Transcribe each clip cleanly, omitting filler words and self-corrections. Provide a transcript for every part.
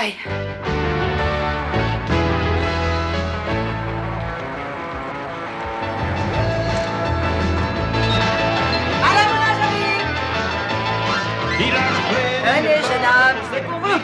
travail. Allez, jeune homme, c'est pour vous.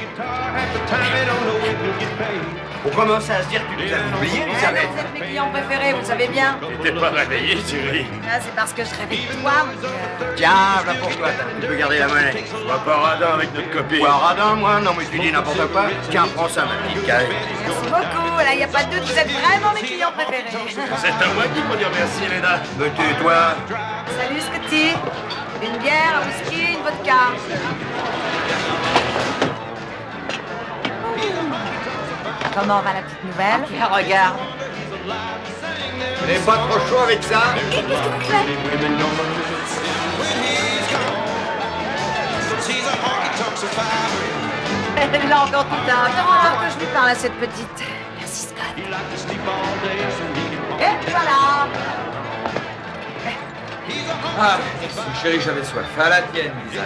On commence à se dire que tu nous as oubliés, Elisabeth. Vous êtes mes clients préférés, vous le savez bien. T'es pas réveillé, chérie. Ah, c'est parce que je rêvais de toi, mon cœur. Tiens, voilà pour toi, tu peux garder la monnaie. Sois pas radin avec notre copine. Quoi, radin, moi? Non, mais tu dis n'importe quoi. Tiens, prends ça, ma petite caille. Merci beaucoup, là, y a pas de doute, vous êtes vraiment mes clients préférés. C'est à moi qu'il faut dire merci, Lena. Me tais-toi. Salut, Scotty. Une bière, un whisky, une vodka. Comment va la petite nouvelle? Tiens, regarde. Vous n'avez pas trop chaud avec ça? Qu'est-ce que vous faites? Elle l'a encore tout tard. Alors que je lui parle à cette petite. Merci, Scott. Et voilà. Ah, chérie, j'avais soif. À la tienne, Lisa.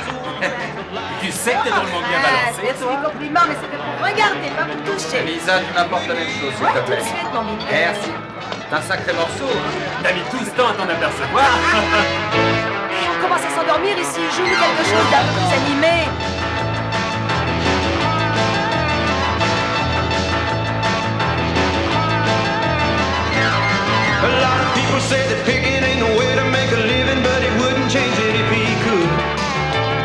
Tu sais que t'es drôlement bien balancé. Merci des compliments, mais c'était pour regarder, pas pour toucher. Lisa, tu m'apportes la même chose, s'il Ouais, te tout de plaît. suite, mon bébé. Merci. C'est un sacré morceau. T'as mis tout ce temps à t'en apercevoir. On commence à s'endormir ici. Joue quelque chose d'un peu plus animé. A lot of people say that picking ain't no way to make a living, but he wouldn't change it if he could.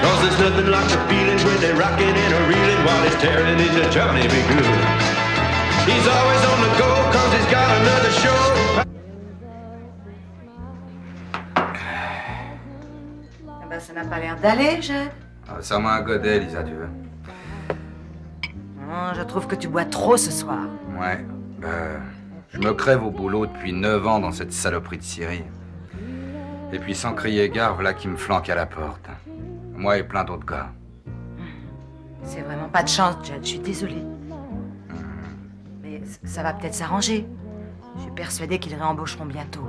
Cause there's nothing like the feelings when they're rocking and a reeling while he's tearing into Johnny B. Good. He's always on the go cause he's got another show. Ah ben, ça n'a pas l'air d'aller, Jade. Ah, serre-moi un godet, Lisa, tu veux? Non, je trouve que tu bois trop ce soir. Ouais. Je me crève au boulot depuis 9 ans dans cette saloperie de Syrie. Et puis sans crier gare, voilà qui me flanque à la porte. Moi et plein d'autres gars. C'est vraiment pas de chance, Jade. Je suis désolée. Mais ça va peut-être s'arranger. Je suis persuadée qu'ils réembaucheront bientôt.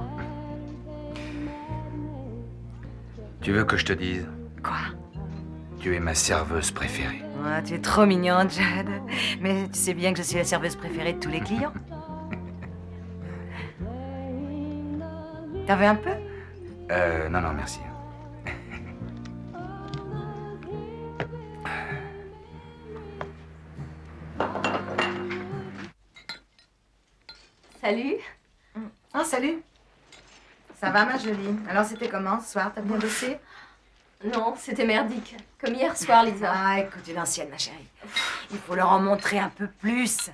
Tu veux que je te dise? Quoi? Tu es ma serveuse préférée. Ah, tu es trop mignonne, Jade. Mais tu sais bien que je suis la serveuse préférée de tous les clients. T'en veux un peu? Non, non, merci. Salut. Oh, salut. Ça va, ma jolie? Alors, c'était comment ce soir? T'as bien bossé? Non, c'était merdique. Comme hier soir, Lisa. Ah, écoute, une ancienne, ma chérie. Il faut leur en montrer un peu plus.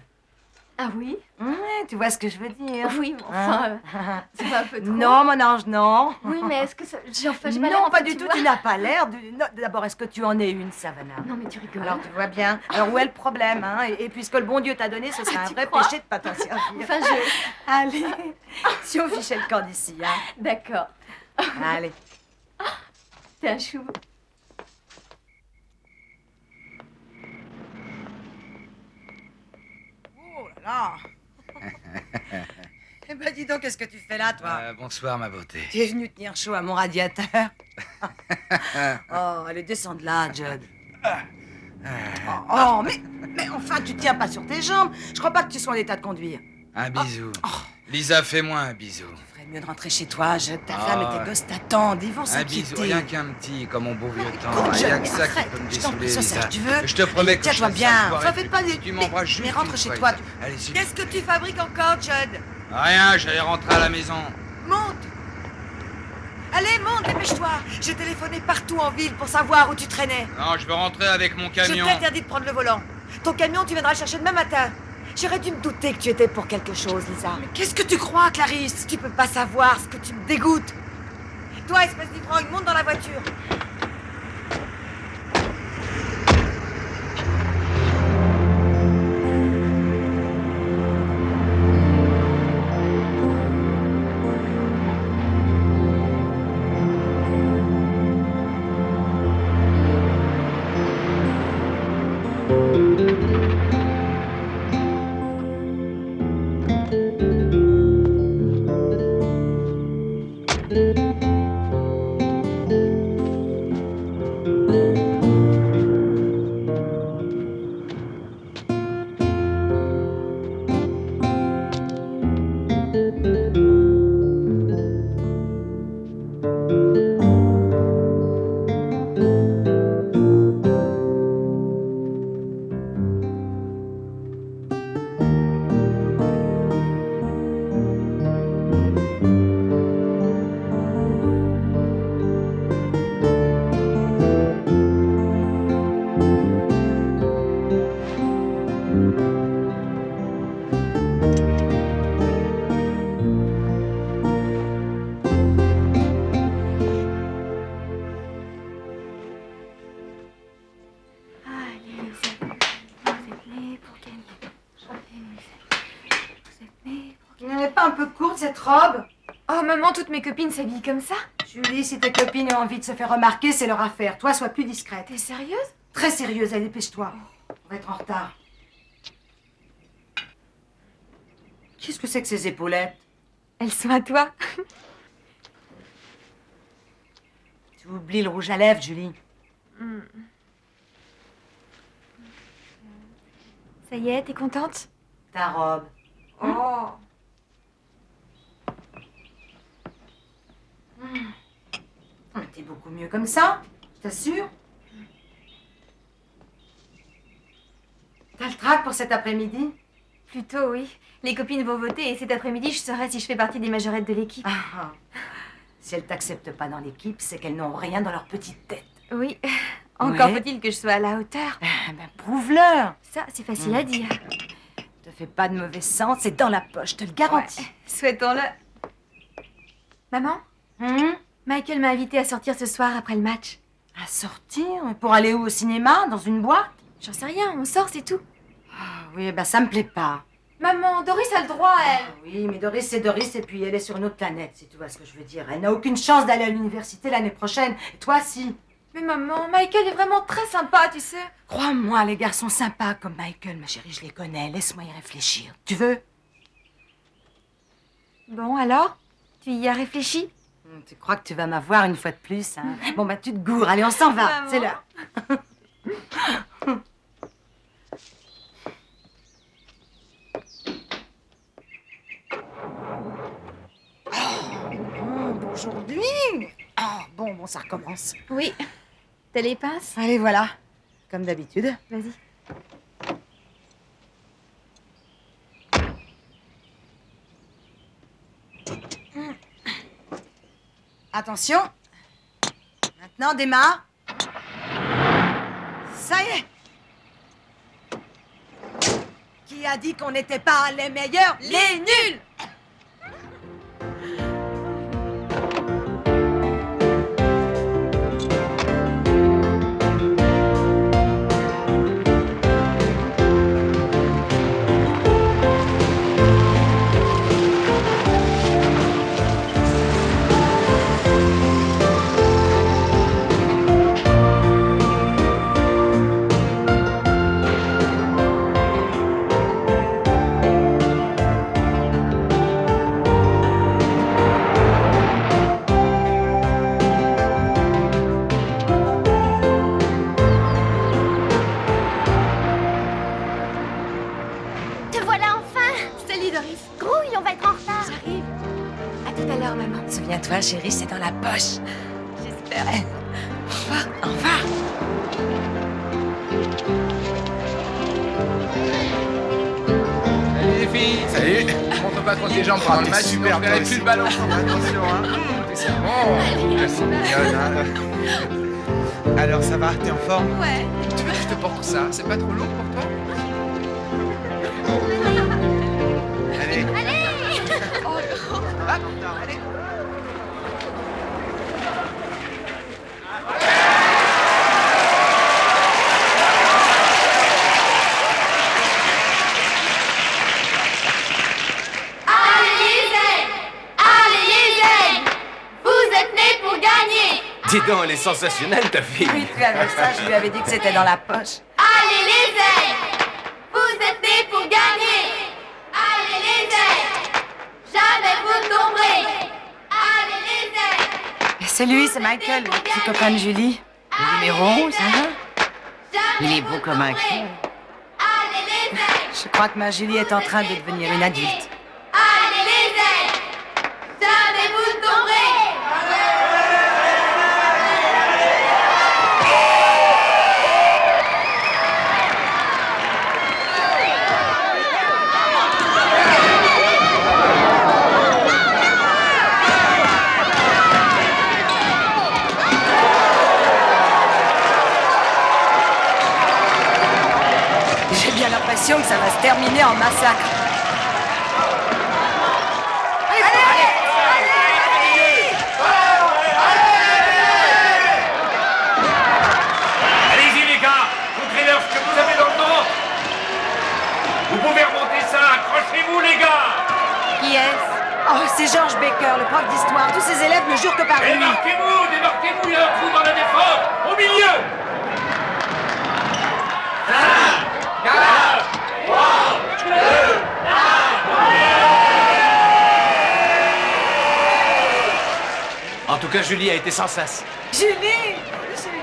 Ah oui? Ouais, tu vois ce que je veux dire? Oui, mais enfin, c'est pas un peu trop. Non, mon ange, non. Oui, mais est-ce que ça... j'ai l'air Non, un pas peu, du tout, vois. tu n'as pas l'air de... Non, d'abord, est-ce que tu en es une, Savannah? Non, mais tu rigoles. Alors, tu vois bien. Alors, où est le problème, hein? Et puisque le bon Dieu t'a donné, ce serait un tu vrai crois? péché de pas t'en servir. Enfin, je... Allez, si on fichait le camp d'ici, hein? D'accord. Allez. T'es un chou. Oh là là. Eh ben, dis donc, qu'est-ce que tu fais là, toi? Bonsoir, ma beauté. Tu es venu tenir chaud à mon radiateur. Oh, allez, descends de là, Judd. Oh, mais enfin, tu tiens pas sur tes jambes. Je crois pas que tu sois en état de conduire. Un bisou. Lisa, fais-moi un bisou. Tu ferais mieux de rentrer chez toi, Judd. Ta Ah, femme et tes ouais. gosses t'attendent. Ils vont Un s'inquiéter. bisou, rien qu'un petit, comme au bon vieux temps. Écoute, Il y a Judd, que ça qui arrête. peut me Je t'en prie, dessouler, sois ça Lisa. que tu veux. Je te promets que je Tiens-toi fais bien. ça une fois Enfin, et fais pas des... Tu m'embrasses juste Mais rentre une chez fois, toi. Lisa. Allez, s'il Qu'est-ce que tu fabriques encore, Judd? Rien, j'allais rentrer à la maison. Monte. Allez, monte, dépêche-toi. J'ai téléphoné partout en ville pour savoir où tu traînais. Non, je veux rentrer avec mon camion. Je t'interdis de prendre le volant. Ton camion, tu viendras le chercher demain matin. J'aurais dû me douter que tu étais pour quelque chose, Lisa. Mais qu'est-ce que tu crois, Clarisse? Tu peux pas savoir ce que tu me dégoûtes. Toi, espèce d'ivrogne, monte dans la voiture. portes cette robe? Oh maman, toutes mes copines s'habillent comme ça? Julie, si tes copines ont envie de se faire remarquer, c'est leur affaire. Toi, sois plus discrète. T'es sérieuse? Très sérieuse, allez, dépêche-toi. On va être en retard. Qu'est-ce que c'est que ces épaulettes? Elles sont à toi. Tu oublies le rouge à lèvres, Julie. Ça y est, t'es contente? Ta robe. Oh. Mais t'es beaucoup mieux comme ça, je t'assure. T'as le trac pour cet après-midi? Plutôt, oui. Les copines vont voter et cet après-midi, je saurai si je fais partie des majorettes de l'équipe. Ah. Si elles t'acceptent pas dans l'équipe, c'est qu'elles n'ont rien dans leur petite tête. Oui. Encore Ouais. faut-il que je sois à la hauteur. Ben, prouve-leur. Ça, c'est facile à dire. Te fais pas de mauvais sens, c'est dans la poche, je te le garantis. Ouais, souhaitons-le. Maman, Michael m'a invité à sortir ce soir après le match. À sortir? Mais pour aller où? Au cinéma? Dans une boîte? J'en sais rien, on sort, c'est tout. Ah, oui, ben ça me plaît pas. Maman, Doris a le droit, elle. Ah, oui, mais Doris, c'est Doris, et puis elle est sur une autre planète, si tu vois ce que je veux dire. Elle n'a aucune chance d'aller à l'université l'année prochaine. Et toi, si. Mais maman, Michael est vraiment très sympa, tu sais. Crois-moi, les garçons sympas comme Michael, ma chérie, je les connais. Laisse-moi y réfléchir. Tu veux? Bon, alors? Tu y as réfléchi? Tu crois que tu vas m'avoir une fois de plus, hein? Bon, bah, tu te gourres. Allez, on s'en va. Maman. C'est l'heure. Aujourd'hui? Ah, bon, ça recommence. Oui. T'as les pinces? Allez, voilà. Comme d'habitude. Vas-y. Attention. Maintenant, démarre. Ça y est. Qui a dit qu'on n'était pas les meilleurs? Les nuls! Te voilà enfin! Salut, Doris. Grouille, on va être en retard! J'arrive. À tout à l'heure, maman. Souviens-toi, chérie, c'est dans la poche. J'espère. Au revoir. Salut les filles. Salut. Montre pas trop tes jambes pendant le match, super, je plus le ballon. Attention, hein. C'est bon. Je suis mignonne, hein. Alors, ça va? T'es en forme? Ouais. Tu veux que je te porte ça? C'est pas trop lourd pour toi? Allez. Allez. Allez les aigles! Vous êtes nés pour gagner! Dis donc, elle est sensationnelle, ta fille. Oui, tu avais ça, je lui avais dit que c'était dans la poche. Allez les aigles! Vous êtes nés pour gagner! Allez les aigles! Jamais vous tomberez! Allez les aigles! C'est lui, c'est Michael, le petit copain de Julie. Il est rose, hein? Il est beau comme un cul. Allez les aigles! Je crois que ma Julie est en train de devenir une adulte. Allez les aigles! Jamais vous tomberez! J'ai bien l'impression que ça va se terminer en massacre. Allez-y, les gars. Montrez-leur ce que vous avez dans le ventre. Vous pouvez remonter ça. Accrochez-vous, les gars. Qui est-ce? Oh, toujours que par lui. Démarquez-vous, il y a un trou dans la défense. Au milieu. 5, 4, 3, 2, 1. En tout cas, Julie a été sans cesse. Julie,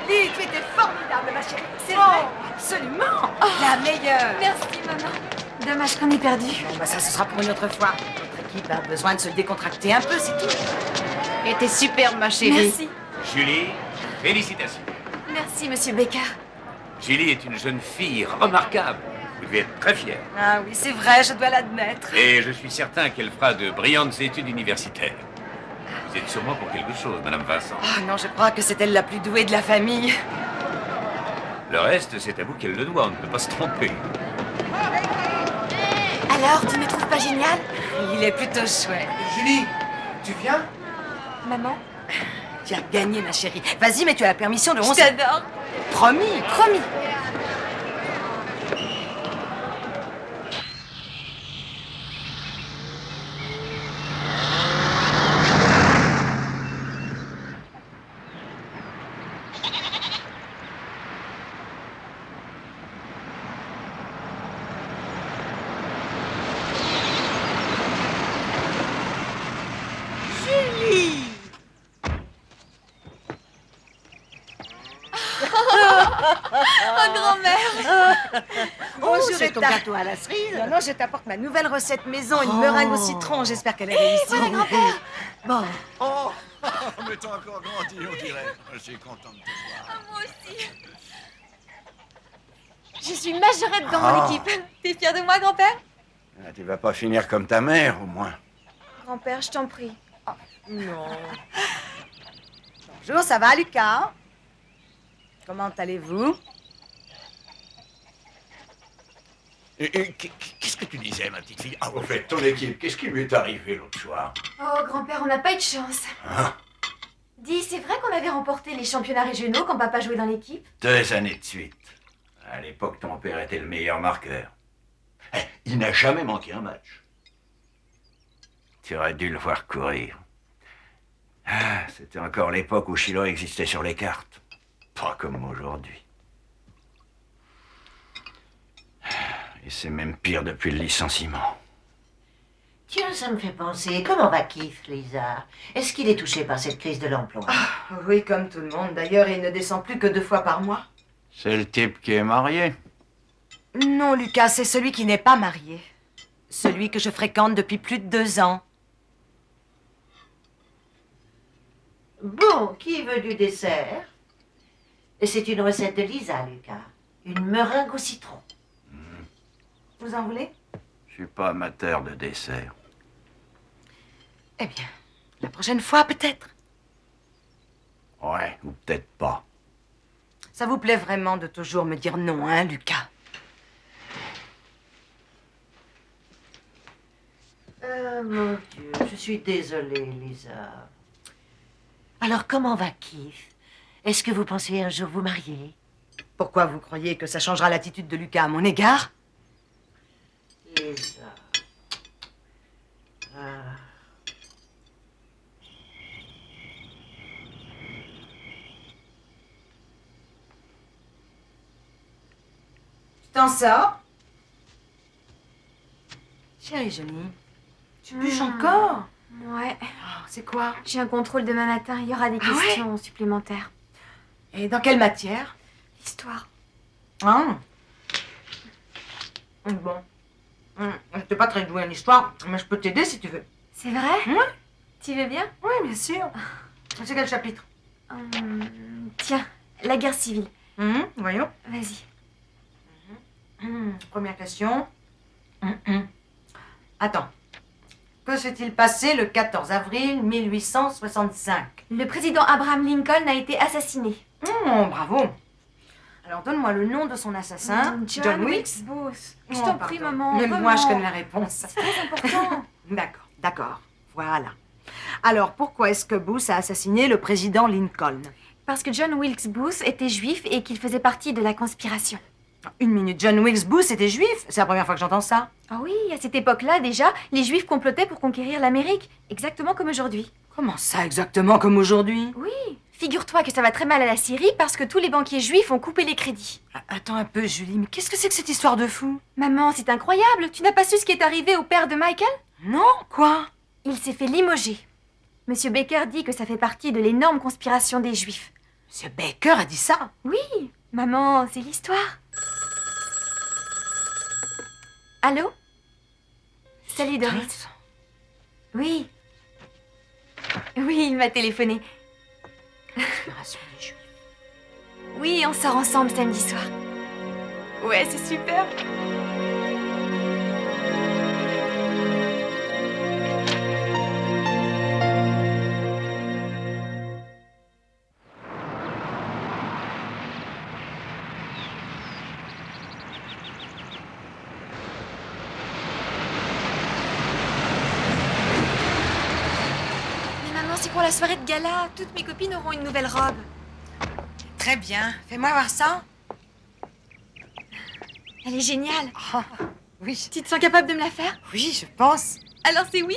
tu étais formidable, ma chérie. C'est vrai. Absolument. La meilleure. Merci, maman. Dommage qu'on ait perdu. Bon, bah ça, ce sera pour une autre fois. Notre équipe a besoin de se décontracter un peu, c'est tout. Et t'es superbe, ma chérie. Merci. Julie, félicitations. Merci, monsieur Becker. Julie est une jeune fille remarquable. Vous devez être très fière. Ah oui, c'est vrai, je dois l'admettre. Et je suis certain qu'elle fera de brillantes études universitaires. Vous êtes sûrement pour quelque chose, Madame Vincent. Ah non, je crois que c'est elle la plus douée de la famille. Le reste, c'est à vous qu'elle le doit, on ne peut pas se tromper. Alors, tu ne trouves pas génial? Il est plutôt chouette. Julie, tu viens? Maman? Tu as gagné, ma chérie. Vas-y, mais tu as la permission de 11... Je t'adore. Promis. Promis. Oh, grand-mère. Bonjour, c'est ton Etta. gâteau à la cerise. Non, je t'apporte ma nouvelle recette maison, une meringue au citron. J'espère qu'elle est réussie. Voilà, grand-père. Bon. Oh, mais t'as encore grandi, on dirait. Je suis content de te voir. Moi aussi. Je suis majorette dans mon équipe. T'es fier de moi, grand-père? Ah, tu vas pas finir comme ta mère, au moins. Grand-père, je t'en prie. Non. Bonjour, ça va, Lucas? Comment allez-vous? Et qu'est-ce que tu disais, ma petite fille? Ah, au fait, ton équipe, qu'est-ce qui lui est arrivé l'autre soir? Oh, grand-père, on n'a pas eu de chance. Hein? Dis, c'est vrai qu'on avait remporté les championnats régionaux quand papa jouait dans l'équipe? 2 années de suite. À l'époque, ton père était le meilleur marqueur. Eh, il n'a jamais manqué un match. Tu aurais dû le voir courir. Ah, c'était encore l'époque où Chilo existait sur les cartes. Pas comme aujourd'hui. Et c'est même pire depuis le licenciement. Tiens, ça me fait penser. Comment va Keith, Lisa? Est-ce qu'il est touché par cette crise de l'emploi? Oui, comme tout le monde. D'ailleurs, il ne descend plus que 2 fois par mois. C'est le type qui est marié. Non, Lucas, c'est celui qui n'est pas marié. Celui que je fréquente depuis plus de 2 ans. Bon, qui veut du dessert? Et c'est une recette de Lisa, Lucas. Une meringue au citron. Vous en voulez? Je suis pas amateur de dessert. Eh bien, la prochaine fois, peut-être. Ouais, ou peut-être pas. Ça vous plaît vraiment de toujours me dire non, hein, Lucas? Mon Dieu, je suis désolée, Lisa. Alors, comment va Keith? Est-ce que vous pensez un jour vous marier? Pourquoi vous croyez que ça changera l'attitude de Lucas à mon égard? Lisa. Ah. Tu t'en sors? Chérie Johnny, tu bûches encore? Ouais. Oh, c'est quoi? J'ai un contrôle demain matin. Il y aura des Ah ouais? questions supplémentaires. Et dans quelle matière? Histoire. Ah. Bon. Je n'étais pas très douée en histoire, mais je peux t'aider si tu veux. C'est vrai? Ouais. Tu veux bien? Oui, bien sûr. C'est quel chapitre? Tiens, la guerre civile. Voyons. Vas-y. Première question. Attends. Que s'est-il passé le 14 avril 1865? Le président Abraham Lincoln a été assassiné. Bravo. Alors donne-moi le nom de son assassin. John Wilkes Booth. Je t'en prie, maman. Même vraiment. moi, je connais la réponse. C'est très important. D'accord. Voilà. Alors, pourquoi est-ce que Booth a assassiné le président Lincoln? Parce que John Wilkes Booth était juif et qu'il faisait partie de la conspiration. Une minute, John Wilkes Booth était juif? C'est la première fois que j'entends ça. Ah oui, à cette époque-là, déjà, les juifs complotaient pour conquérir l'Amérique, exactement comme aujourd'hui. Comment ça, exactement comme aujourd'hui? Oui. Figure-toi que ça va très mal à la Syrie parce que tous les banquiers juifs ont coupé les crédits. Attends un peu, Julie, mais qu'est-ce que c'est que cette histoire de fou? Maman, c'est incroyable. Tu n'as pas su ce qui est arrivé au père de Michael? Non, quoi? Il s'est fait limoger. Monsieur Baker dit que ça fait partie de l'énorme conspiration des juifs. Monsieur Baker a dit ça? Oui, maman, c'est l'histoire. Allô? Salut Doris. Oui. Oui, il m'a téléphoné. Conspiration des Juifs. Oui, on sort ensemble samedi soir. Ouais, c'est super. Mais maman, c'est pour la soirée de gala. Toutes mes copines auront une nouvelle robe. Très bien. Fais-moi voir ça. Elle est géniale. Oui. Tu te sens capable de me la faire? Oui, je pense. Alors c'est oui?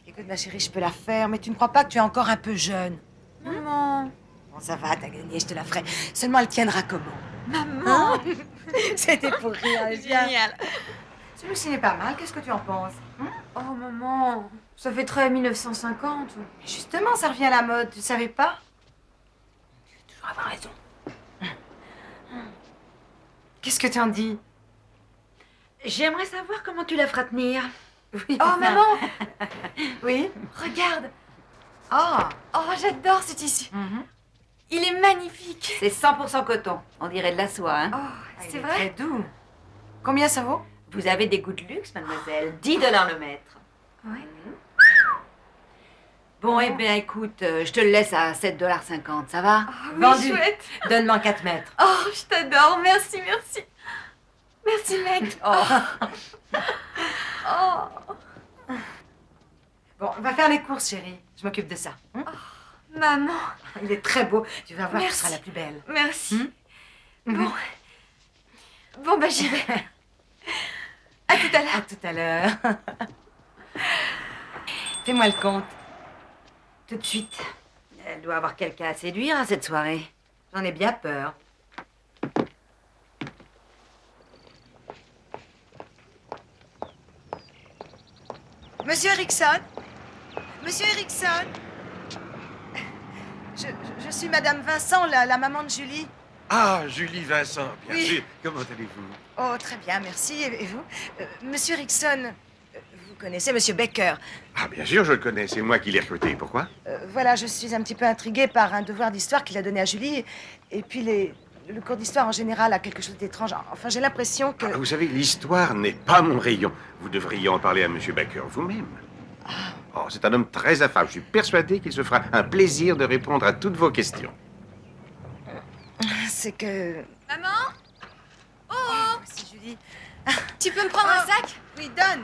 Écoute, ma chérie, je peux la faire, mais tu ne crois pas que tu es encore un peu jeune? Maman. Bon, ça va, t'as gagné, je te la ferai. Seulement, elle tiendra comment? Maman. C'était pour rire, Génial. Celui-ci n'est pas mal, qu'est-ce que tu en penses? Oh maman, ça fait très 1950. Mais justement, ça revient à la mode, tu savais pas? Tu vas toujours avoir raison. Qu'est-ce que tu en dis? J'aimerais savoir comment tu la feras tenir. Oui, Oh maman, Oui? regarde. Ah! Oh, j'adore ce tissu. Il est magnifique. C'est 100% coton. On dirait de la soie, hein? Oh, Il c'est est vrai? très doux. Combien ça vaut? Vous avez des goûts de luxe, mademoiselle. 10 $ le mètre. Ouais. Bon, eh bien, écoute, je te le laisse à 7,50 $, ça va? Oh, oui, Vendu. chouette. Donne-moi 4 mètres. Oh, je t'adore. Merci, merci. Merci, mec. Oh. Oh, Bon, va faire les courses, chérie. Je m'occupe de ça. maman. Il est très beau. Tu vas voir, tu Merci. seras la plus belle. Merci. Bon. Bon, bah, j'y vais. À tout à l'heure. À tout à l'heure. Fais-moi le compte. Tout de suite. Elle doit avoir quelqu'un à séduire à cette soirée. J'en ai bien peur. Monsieur Erickson? Monsieur Erickson? Je suis Madame Vincent, la maman de Julie. Ah, Julie Vincent, bien Oui. sûr. Comment allez-vous? Oh, très bien, merci. Et vous? Monsieur Erickson, vous connaissez Monsieur Baker. Ah, bien sûr, je le connais. C'est moi qui l'ai recruté. Pourquoi? Voilà, je suis un petit peu intriguée par un devoir d'histoire qu'il a donné à Julie. Et puis le cours d'histoire en général a quelque chose d'étrange. Enfin, j'ai l'impression que... Ah, vous savez, l'histoire n'est pas mon rayon. Vous devriez en parler à Monsieur Baker vous-même. Oh, c'est un homme très affable. Je suis persuadé qu'il se fera un plaisir de répondre à toutes vos questions. C'est que... Maman? Oh, Merci, Julie. tu peux me prendre un sac? Oui, donne.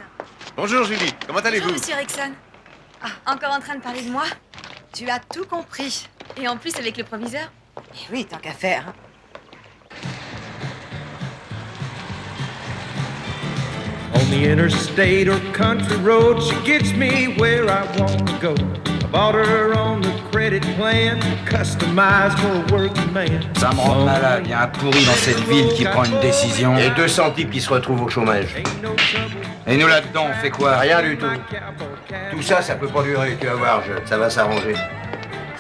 Bonjour, Julie. Comment Bonjour, allez-vous? monsieur Erickson. Encore en train de parler de moi? Tu as tout compris. Et en plus avec le proviseur? Et oui, tant qu'à faire. On the interstate or country road, she gets me where I want to go. I bought her on the credit plan, customized for a working man. Ça me rend malade. Il y a un pourri dans cette ville qui prend une décision. Et 200 types qui se retrouvent au chômage. Et nous là-dedans, on fait quoi? Rien du tout. Tout ça, ça peut pas durer. Tu vas voir, ça va s'arranger.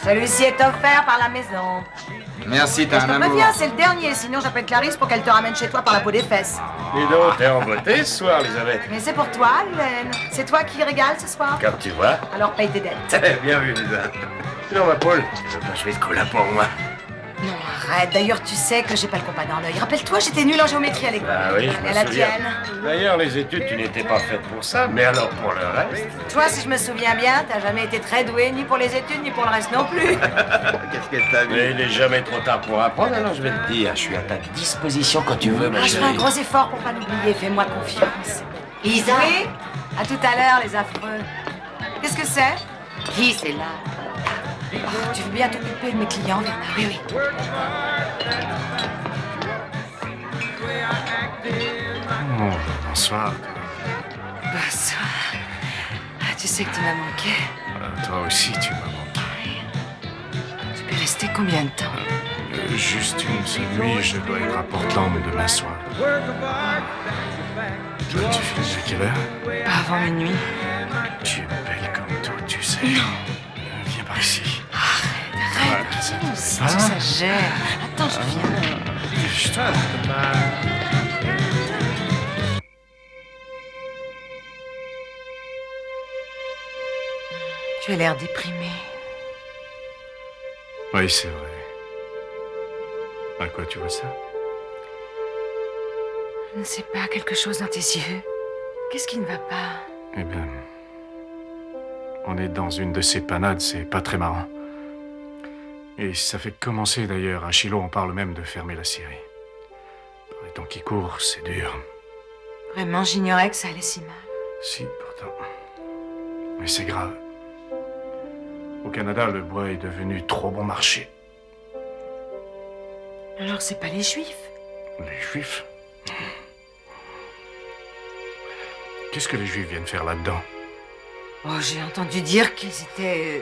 Celui-ci est offert par la maison. Merci, t'as Je un te amour. préviens, c'est le dernier, sinon j'appelle Clarisse pour qu'elle te ramène chez toi par la peau des fesses. Dis donc, t'es en beauté ce soir, Elisabeth. Mais c'est pour toi, Hélène. C'est toi qui régale ce soir. Car tu vois. Alors paye tes dettes. Bien vu, Lisa. Non, ma Paul, tu veux pas jouer ce coup-là pour moi? Non, arrête. D'ailleurs, tu sais que j'ai pas le compas dans l'œil. Rappelle-toi, j'étais nulle en géométrie à l'école. Ah oui, je Allez, me à la souviens. tienne. D'ailleurs, les études, tu n'étais pas faite pour ça, mais alors pour le reste... Toi, si je me souviens bien, t'as jamais été très douée, ni pour les études, ni pour le reste non plus. Qu'est-ce qu'elle t'a Mais il n'est jamais trop tard pour apprendre, alors je vais te dire. Je suis à ta disposition quand tu veux, ma Ah, je fais un chérie. gros effort pour pas l'oublier. Fais-moi confiance. Lisa? Oui? À tout à l'heure, les affreux. Qu'est-ce que c'est? Qui c'est là? Oh, tu veux bien t'occuper de mes clients, Bernard? Oui, oui. Bonsoir. Bonsoir. Ah, tu sais que tu m'as manqué. Toi aussi, tu m'as manqué. Tu peux rester combien de temps? Juste une seule nuit, je dois être à Portland demain soir. Toi, tu finis à quelle heure? Pas avant minuit. Tu es belle comme tout, tu sais. Non. Viens par ici. Arrête. Ça te Si plaît tu pas? s'agères. Attends, je viens. Je te... Tu as l'air déprimé. Oui, c'est vrai. À quoi tu vois ça? Je ne sais pas, quelque chose dans tes yeux. Qu'est-ce qui ne va pas? Eh bien, on est dans une de ces panades, c'est pas très marrant. Et ça fait commencer d'ailleurs. À Shiloh, on parle même de fermer la Syrie. Par les temps qui courent, c'est dur. Vraiment, j'ignorais que ça allait si mal. Si, pourtant. Mais c'est grave. Au Canada, le bois est devenu trop bon marché. Alors, c'est pas les Juifs? Les Juifs? Qu'est-ce que les Juifs viennent faire là-dedans? Oh, j'ai entendu dire qu'ils étaient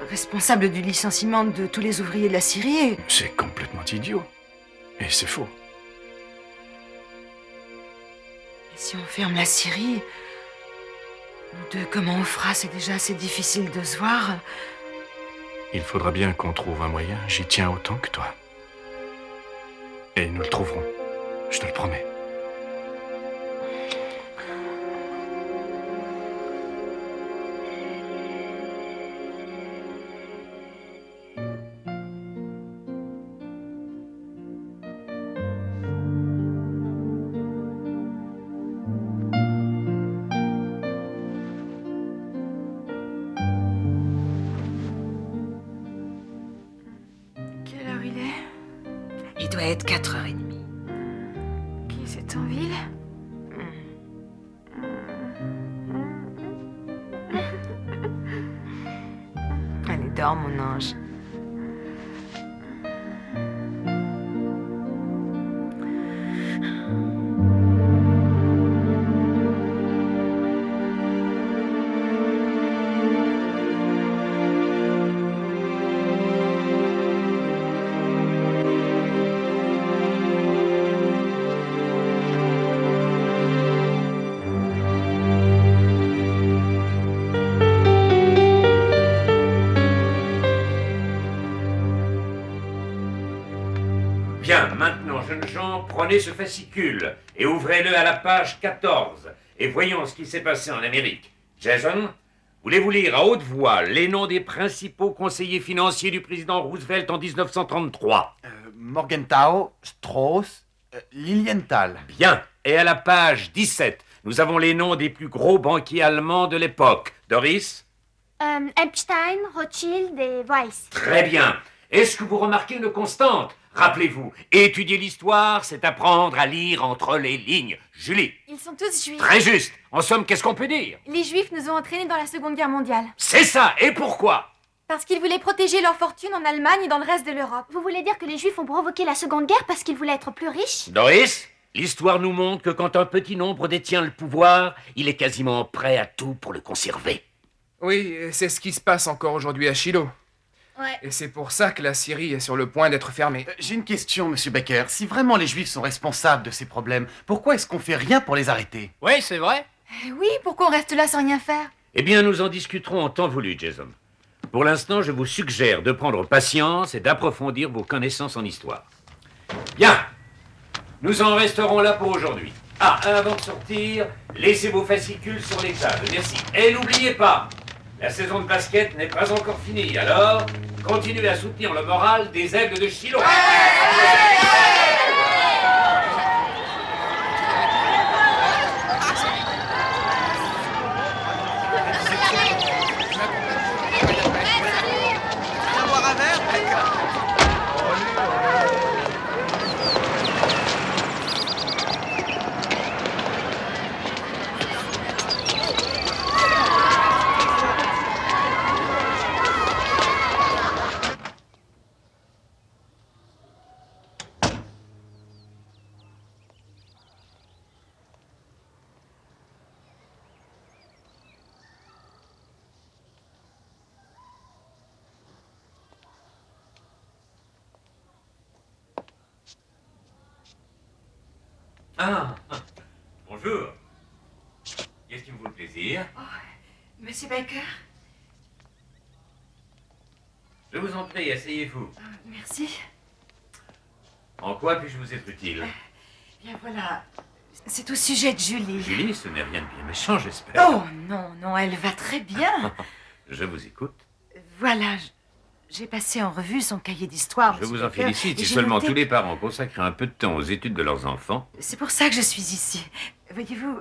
responsables du licenciement de tous les ouvriers de la Syrie. C'est complètement idiot. Et c'est faux. Et si on ferme la Syrie, nous deux, comment on fera? C'est déjà assez difficile de se voir. Il faudra bien qu'on trouve un moyen. J'y tiens autant que toi. Et nous le trouverons. Je te le promets. Quelle heure il est? Il doit être 4h30. Qui c'est en ville? Allez, dors, mon ange. Bien, maintenant, jeunes gens, prenez ce fascicule et ouvrez-le à la page 14 et voyons ce qui s'est passé en Amérique. Jason, voulez-vous lire à haute voix les noms des principaux conseillers financiers du président Roosevelt en 1933? Morgenthau, Strauss, Lilienthal. Bien, et à la page 17, nous avons les noms des plus gros banquiers allemands de l'époque. Doris? Epstein, Rothschild et Weiss. Très bien. Est-ce que vous remarquez une constante? Rappelez-vous, étudier l'histoire, c'est apprendre à lire entre les lignes. Julie? Ils sont tous juifs. Très juste. En somme, qu'est-ce qu'on peut dire? Les juifs nous ont entraînés dans la Seconde Guerre mondiale. C'est ça. Et pourquoi? Parce qu'ils voulaient protéger leur fortune en Allemagne et dans le reste de l'Europe. Vous voulez dire que les juifs ont provoqué la Seconde Guerre parce qu'ils voulaient être plus riches? Doris, l'histoire nous montre que quand un petit nombre détient le pouvoir, il est quasiment prêt à tout pour le conserver. Oui, c'est ce qui se passe encore aujourd'hui à Shiloh. Ouais. Et c'est pour ça que la Syrie est sur le point d'être fermée. J'ai une question, monsieur Becker. Si vraiment les Juifs sont responsables de ces problèmes, pourquoi est-ce qu'on fait rien pour les arrêter? Oui, c'est vrai. Oui, pourquoi on reste là sans rien faire? Eh bien, nous en discuterons en temps voulu, Jason. Pour l'instant, je vous suggère de prendre patience et d'approfondir vos connaissances en histoire. Bien. Nous en resterons là pour aujourd'hui. Ah, avant de sortir, laissez vos fascicules sur les tables. Merci. Et n'oubliez pas, la saison de basket n'est pas encore finie, alors continuez à soutenir le moral des Aigles de Shiloh. Ah, bonjour. Qu'est-ce qui me vaut le plaisir? Monsieur Baker? Je vous en prie, asseyez-vous. Merci. En quoi puis-je vous être utile? Bien voilà. C'est au sujet de Julie. Julie, ce n'est rien de bien méchant, j'espère. Oh non, non, elle va très bien. Je vous écoute. Voilà, j'ai passé en revue son cahier d'histoire. Je vous monsieur en Baker, félicite. et Si j'ai seulement noté- tous les parents consacraient un peu de temps aux études de leurs enfants. C'est pour ça que je suis ici. Voyez-vous,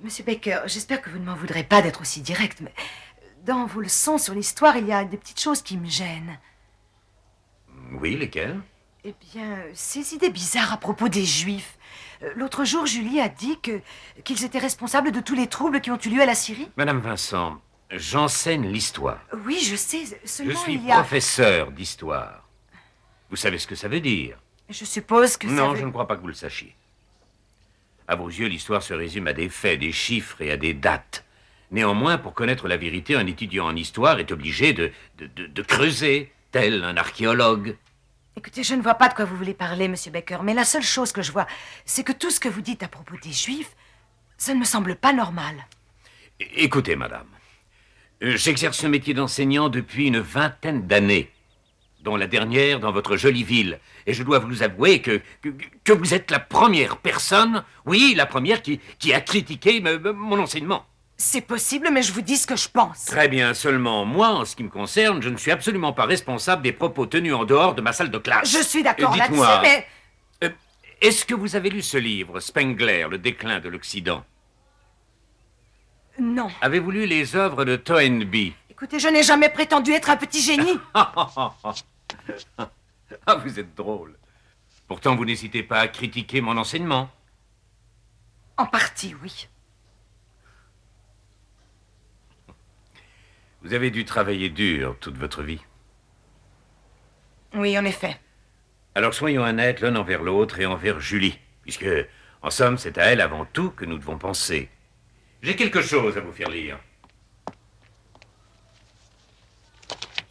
Monsieur Baker, j'espère que vous ne m'en voudrez pas d'être aussi direct, mais dans vos leçons sur l'histoire, il y a des petites choses qui me gênent. Oui, lesquels? Eh bien, ces idées bizarres à propos des Juifs. L'autre jour, Julie a dit qu'ils étaient responsables de tous les troubles qui ont eu lieu à la Syrie. Madame Vincent, j'enseigne l'histoire. Oui, je sais, Je seulement suis il y a... professeur d'histoire. Vous savez ce que ça veut dire? Je suppose que ça Non, veut- je ne crois pas que vous le sachiez. À vos yeux, l'histoire se résume à des faits, des chiffres et à des dates. Néanmoins, pour connaître la vérité, un étudiant en histoire est obligé de creuser, tel un archéologue. Écoutez, je ne vois pas de quoi vous voulez parler, Monsieur Baker, mais la seule chose que je vois, c'est que tout ce que vous dites à propos des Juifs, ça ne me semble pas normal. Écoutez, madame, j'exerce ce métier d'enseignant depuis une vingtaine d'années, dont la dernière dans votre jolie ville. Et je dois vous avouer que vous êtes la première personne, oui, la première qui a critiqué mon enseignement. C'est possible, mais je vous dis ce que je pense. Très bien, seulement moi, en ce qui me concerne, je ne suis absolument pas responsable des propos tenus en dehors de ma salle de classe. Je suis d'accord là-dessus, Dites-moi, mais... est-ce que vous avez lu ce livre, Spengler, Le déclin de l'Occident? Non. Avez-vous lu les œuvres de Toynbee? Écoutez, je n'ai jamais prétendu être un petit génie. Ah, vous êtes drôle. Pourtant, vous n'hésitez pas à critiquer mon enseignement. En partie, oui. Vous avez dû travailler dur toute votre vie. Oui, en effet. Alors soyons honnêtes l'un envers l'autre et envers Julie, puisque, en somme, c'est à elle avant tout que nous devons penser. J'ai quelque chose à vous faire lire.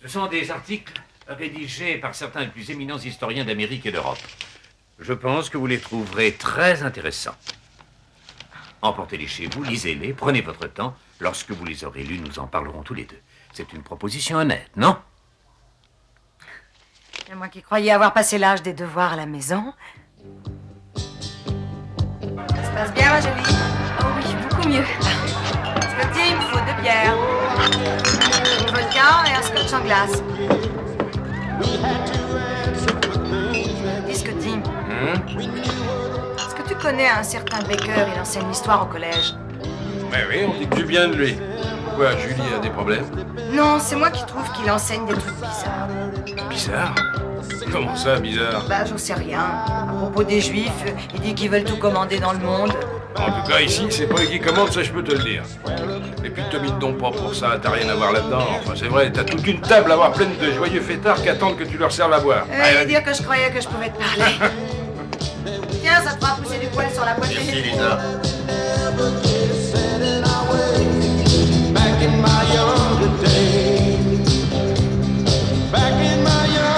Ce sont des articles rédigés par certains des plus éminents historiens d'Amérique et d'Europe. Je pense que vous les trouverez très intéressants. Emportez-les chez vous, lisez-les, prenez votre temps. Lorsque vous les aurez lus, nous en parlerons tous les deux. C'est une proposition honnête, non? Et moi qui croyais avoir passé l'âge des devoirs à la maison. Ça se passe bien, ma jolie? Oh oui, beaucoup mieux. Scotty, il me faut 2 bières. Un vodka et un scotch en glace. Dis, Scotty. Est-ce que tu connais un certain Baker? Il enseigne l'histoire au collège. Oui, on dit que du bien de lui. Pourquoi, Julie a des problèmes? Non, c'est moi qui trouve qu'il enseigne des trucs bizarres. Bizarre? Comment ça, bizarre? Bah, j'en sais rien. À propos des Juifs, il dit qu'ils veulent tout commander dans le monde. En tout cas, ici, c'est pas eux qui commandent, ça je peux te le dire. Et puis te mine donc pas pour ça, t'as rien à voir là-dedans. Enfin, c'est vrai, t'as toute une table à voir pleine de joyeux fêtards qui attendent que tu leur serves à boire. Et dire que je croyais que je pouvais te parler. Tiens, ça te fera pousser du poil sur la poitrine. Merci, Lisa. Back in my younger days. Back in my younger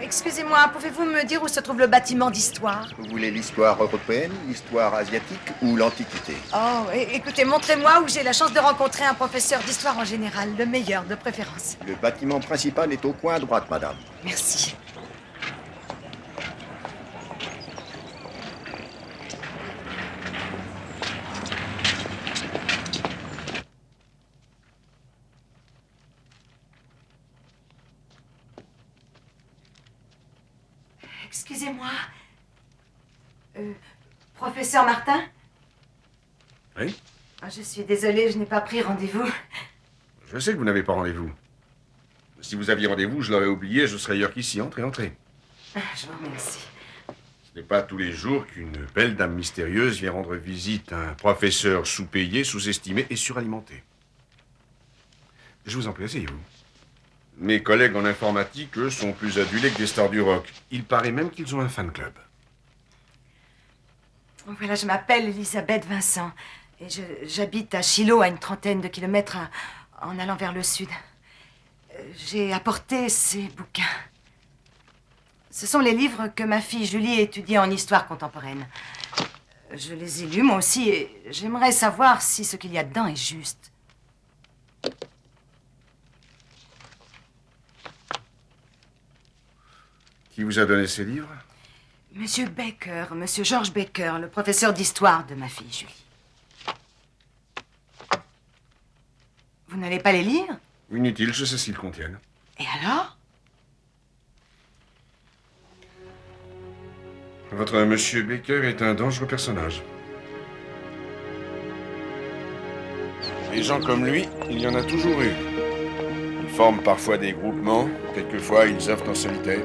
Excusez-moi, pouvez-vous me dire où se trouve le bâtiment d'histoire? Vous voulez l'histoire européenne, l'histoire asiatique ou l'Antiquité? Oh, écoutez, montrez-moi où j'ai la chance de rencontrer un professeur d'histoire en général, le meilleur de préférence. Le bâtiment principal est au coin à droite, madame. Merci. Excusez-moi. Professeur Martin? Oui? Je suis désolée, je n'ai pas pris rendez-vous. Je sais que vous n'avez pas rendez-vous. Si vous aviez rendez-vous, je l'aurais oublié, je serais ailleurs qu'ici. Entrez, entrez. Je vous remercie. Ce n'est pas tous les jours qu'une belle dame mystérieuse vient rendre visite à un professeur sous-payé, sous-estimé et suralimenté. Je vous en prie, asseyez-vous. Mes collègues en informatique, eux, sont plus adulés que des stars du rock. Il paraît même qu'ils ont un fan club. Voilà, je m'appelle Elisabeth Vincent. Et j'habite à Shiloh, à une trentaine de kilomètres en allant vers le sud. J'ai apporté ces bouquins. Ce sont les livres que ma fille Julie étudie en histoire contemporaine. Je les ai lus, moi aussi, et j'aimerais savoir si ce qu'il y a dedans est juste. Qui vous a donné ces livres? Monsieur Baker, Monsieur George Baker, le professeur d'histoire de ma fille Julie. Vous n'allez pas les lire? Inutile, je sais ce qu'ils contiennent. Et alors? Votre monsieur Baker est un dangereux personnage. Des gens comme lui, il y en a toujours eu. Ils forment parfois des groupements, quelquefois ils œuvrent en solitaire.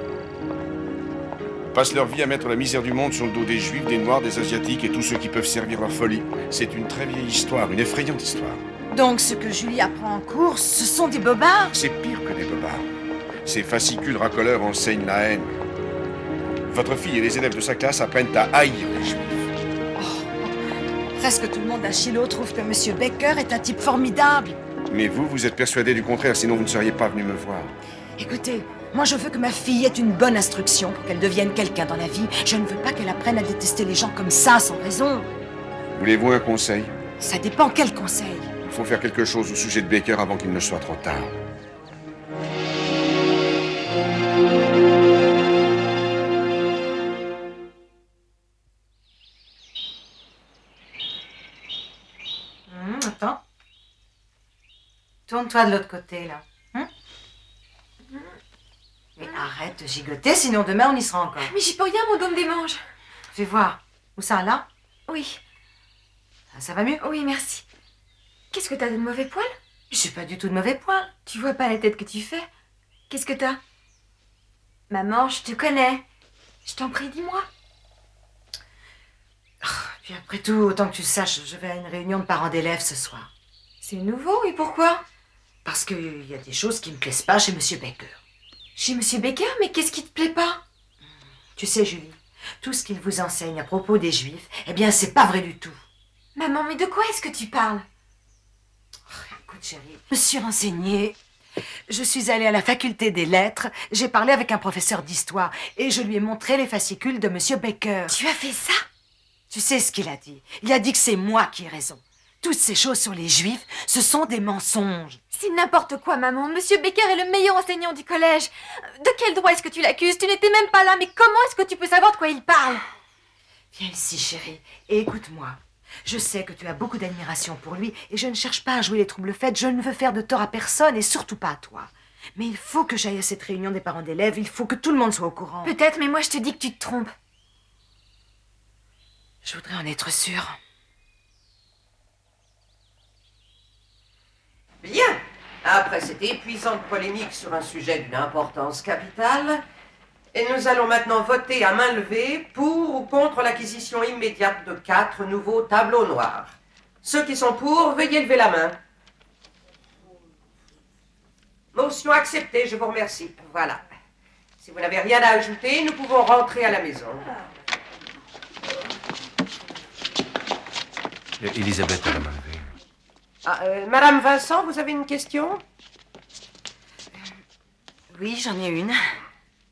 Ils passent leur vie à mettre la misère du monde sur le dos des Juifs, des Noirs, des Asiatiques et tous ceux qui peuvent servir leur folie. C'est une très vieille histoire, une effrayante histoire. Donc ce que Julie apprend en cours, ce sont des bobards? C'est pire que des bobards. Ces fascicules racoleurs enseignent la haine. Votre fille et les élèves de sa classe apprennent à haïr les Juifs. Presque tout le monde à Shiloh trouve que Monsieur Baker est un type formidable. Mais vous êtes persuadé du contraire, sinon vous ne seriez pas venu me voir. Écoutez, moi je veux que ma fille ait une bonne instruction pour qu'elle devienne quelqu'un dans la vie. Je ne veux pas qu'elle apprenne à détester les gens comme ça, sans raison. Voulez-vous un conseil? Ça dépend quel conseil. Il faut faire quelque chose au sujet de Baker avant qu'il ne soit trop tard. Attends. Tourne-toi de l'autre côté, là. Mais arrête de gigoter, sinon demain on y sera encore. Mais j'y peux rien, mon dos me démange. Fais voir. Où ça, là? Oui. Ça va mieux? Oui, merci. Qu'est-ce que t'as de mauvais poils? J'ai pas du tout de mauvais poils. Tu vois pas la tête que tu fais? Qu'est-ce que t'as? Maman, je te connais. Je t'en prie, dis-moi. Puis après tout, autant que tu saches, je vais à une réunion de parents d'élèves ce soir. C'est nouveau, et pourquoi? Parce qu'il y a des choses qui me plaisent pas chez Monsieur Baker. Chez Monsieur Baker? Mais qu'est-ce qui te plaît pas? Tu sais, Julie, tout ce qu'il vous enseigne à propos des Juifs, eh bien, c'est pas vrai du tout. Maman, mais de quoi est-ce que tu parles? Écoute, chérie, je me suis renseignée. Je suis allée à la faculté des lettres, j'ai parlé avec un professeur d'histoire et je lui ai montré les fascicules de Monsieur Baker. Tu as fait ça? Tu sais ce qu'il a dit? Il a dit que c'est moi qui ai raison. Toutes ces choses sur les Juifs, ce sont des mensonges. C'est n'importe quoi, maman. Monsieur Baker est le meilleur enseignant du collège. De quel droit est-ce que tu l'accuses? Tu n'étais même pas là, mais comment est-ce que tu peux savoir de quoi il parle? Viens ici, chérie, et écoute-moi. Je sais que tu as beaucoup d'admiration pour lui et je ne cherche pas à jouer les troubles faites. Je ne veux faire de tort à personne et surtout pas à toi. Mais il faut que j'aille à cette réunion des parents d'élèves. Il faut que tout le monde soit au courant. Peut-être, mais moi je te dis que tu te trompes. Je voudrais en être sûre. Bien. Après cette épuisante polémique sur un sujet d'une importance capitale, et nous allons maintenant voter à main levée pour ou contre l'acquisition immédiate de 4 nouveaux tableaux noirs. Ceux qui sont pour, veuillez lever la main. Motion acceptée, je vous remercie. Voilà. Si vous n'avez rien à ajouter, nous pouvons rentrer à la maison. Elisabeth a la main levée. Madame Vincent, vous avez une question? Oui, j'en ai une.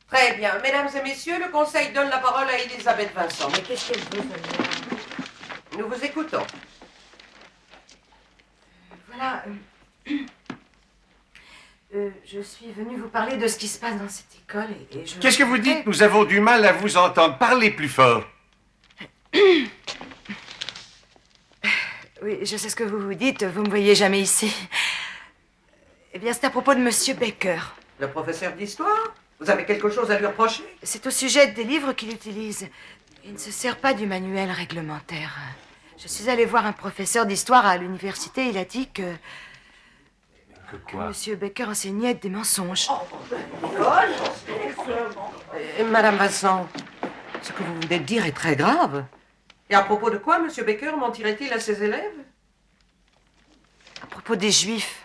Très bien. Mesdames et messieurs, le Conseil donne la parole à Elisabeth Vincent. Mais qu'est-ce qu'elle veut? Nous vous écoutons. Voilà. Je suis venue vous parler de ce qui se passe dans cette école et je... Qu'est-ce que vous dites? Nous avons du mal à vous entendre. Parlez plus fort. Oui, je sais ce que vous vous dites. Vous me voyez jamais ici. Eh bien, c'est à propos de Monsieur Baker. Le professeur d'histoire? Vous avez quelque chose à lui reprocher? C'est au sujet des livres qu'il utilise. Il ne se sert pas du manuel réglementaire. Je suis allée voir un professeur d'histoire à l'université. Il a dit que Monsieur Baker enseignait des mensonges. Madame Vincent, ce que vous venez de dire est très grave. Et à propos de quoi Monsieur Baker mentirait-il à ses élèves? À propos des Juifs.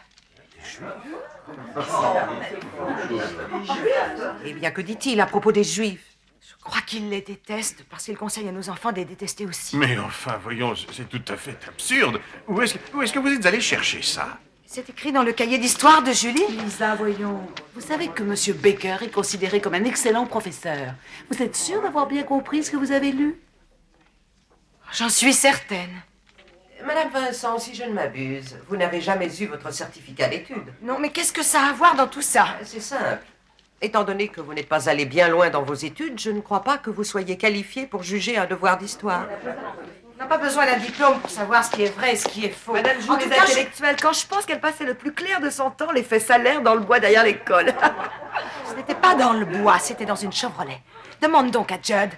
Eh bien, que dit-il à propos des Juifs? Je crois qu'il les déteste parce qu'il conseille à nos enfants de les détester aussi. Mais enfin, voyons, c'est tout à fait absurde. Où est-ce que vous êtes allé chercher ça? C'est écrit dans le cahier d'histoire de Julie. Lisa, voyons. Vous savez que Monsieur Baker est considéré comme un excellent professeur. Vous êtes sûre d'avoir bien compris ce que vous avez lu? J'en suis certaine. Madame Vincent, si je ne m'abuse, vous n'avez jamais eu votre certificat d'études. Non, mais qu'est-ce que ça a à voir dans tout ça? C'est simple. Étant donné que vous n'êtes pas allé bien loin dans vos études, je ne crois pas que vous soyez qualifié pour juger un devoir d'histoire. On n'a pas besoin d'un diplôme pour savoir ce qui est vrai et ce qui est faux. Madame joue En les tout cas, intellectuels. Quand je pense qu'elle passait le plus clair de son temps, les faits salaires dans le bois derrière l'école. Ce n'était pas dans le bois, c'était dans une Chevrolet. Demande donc à Judd.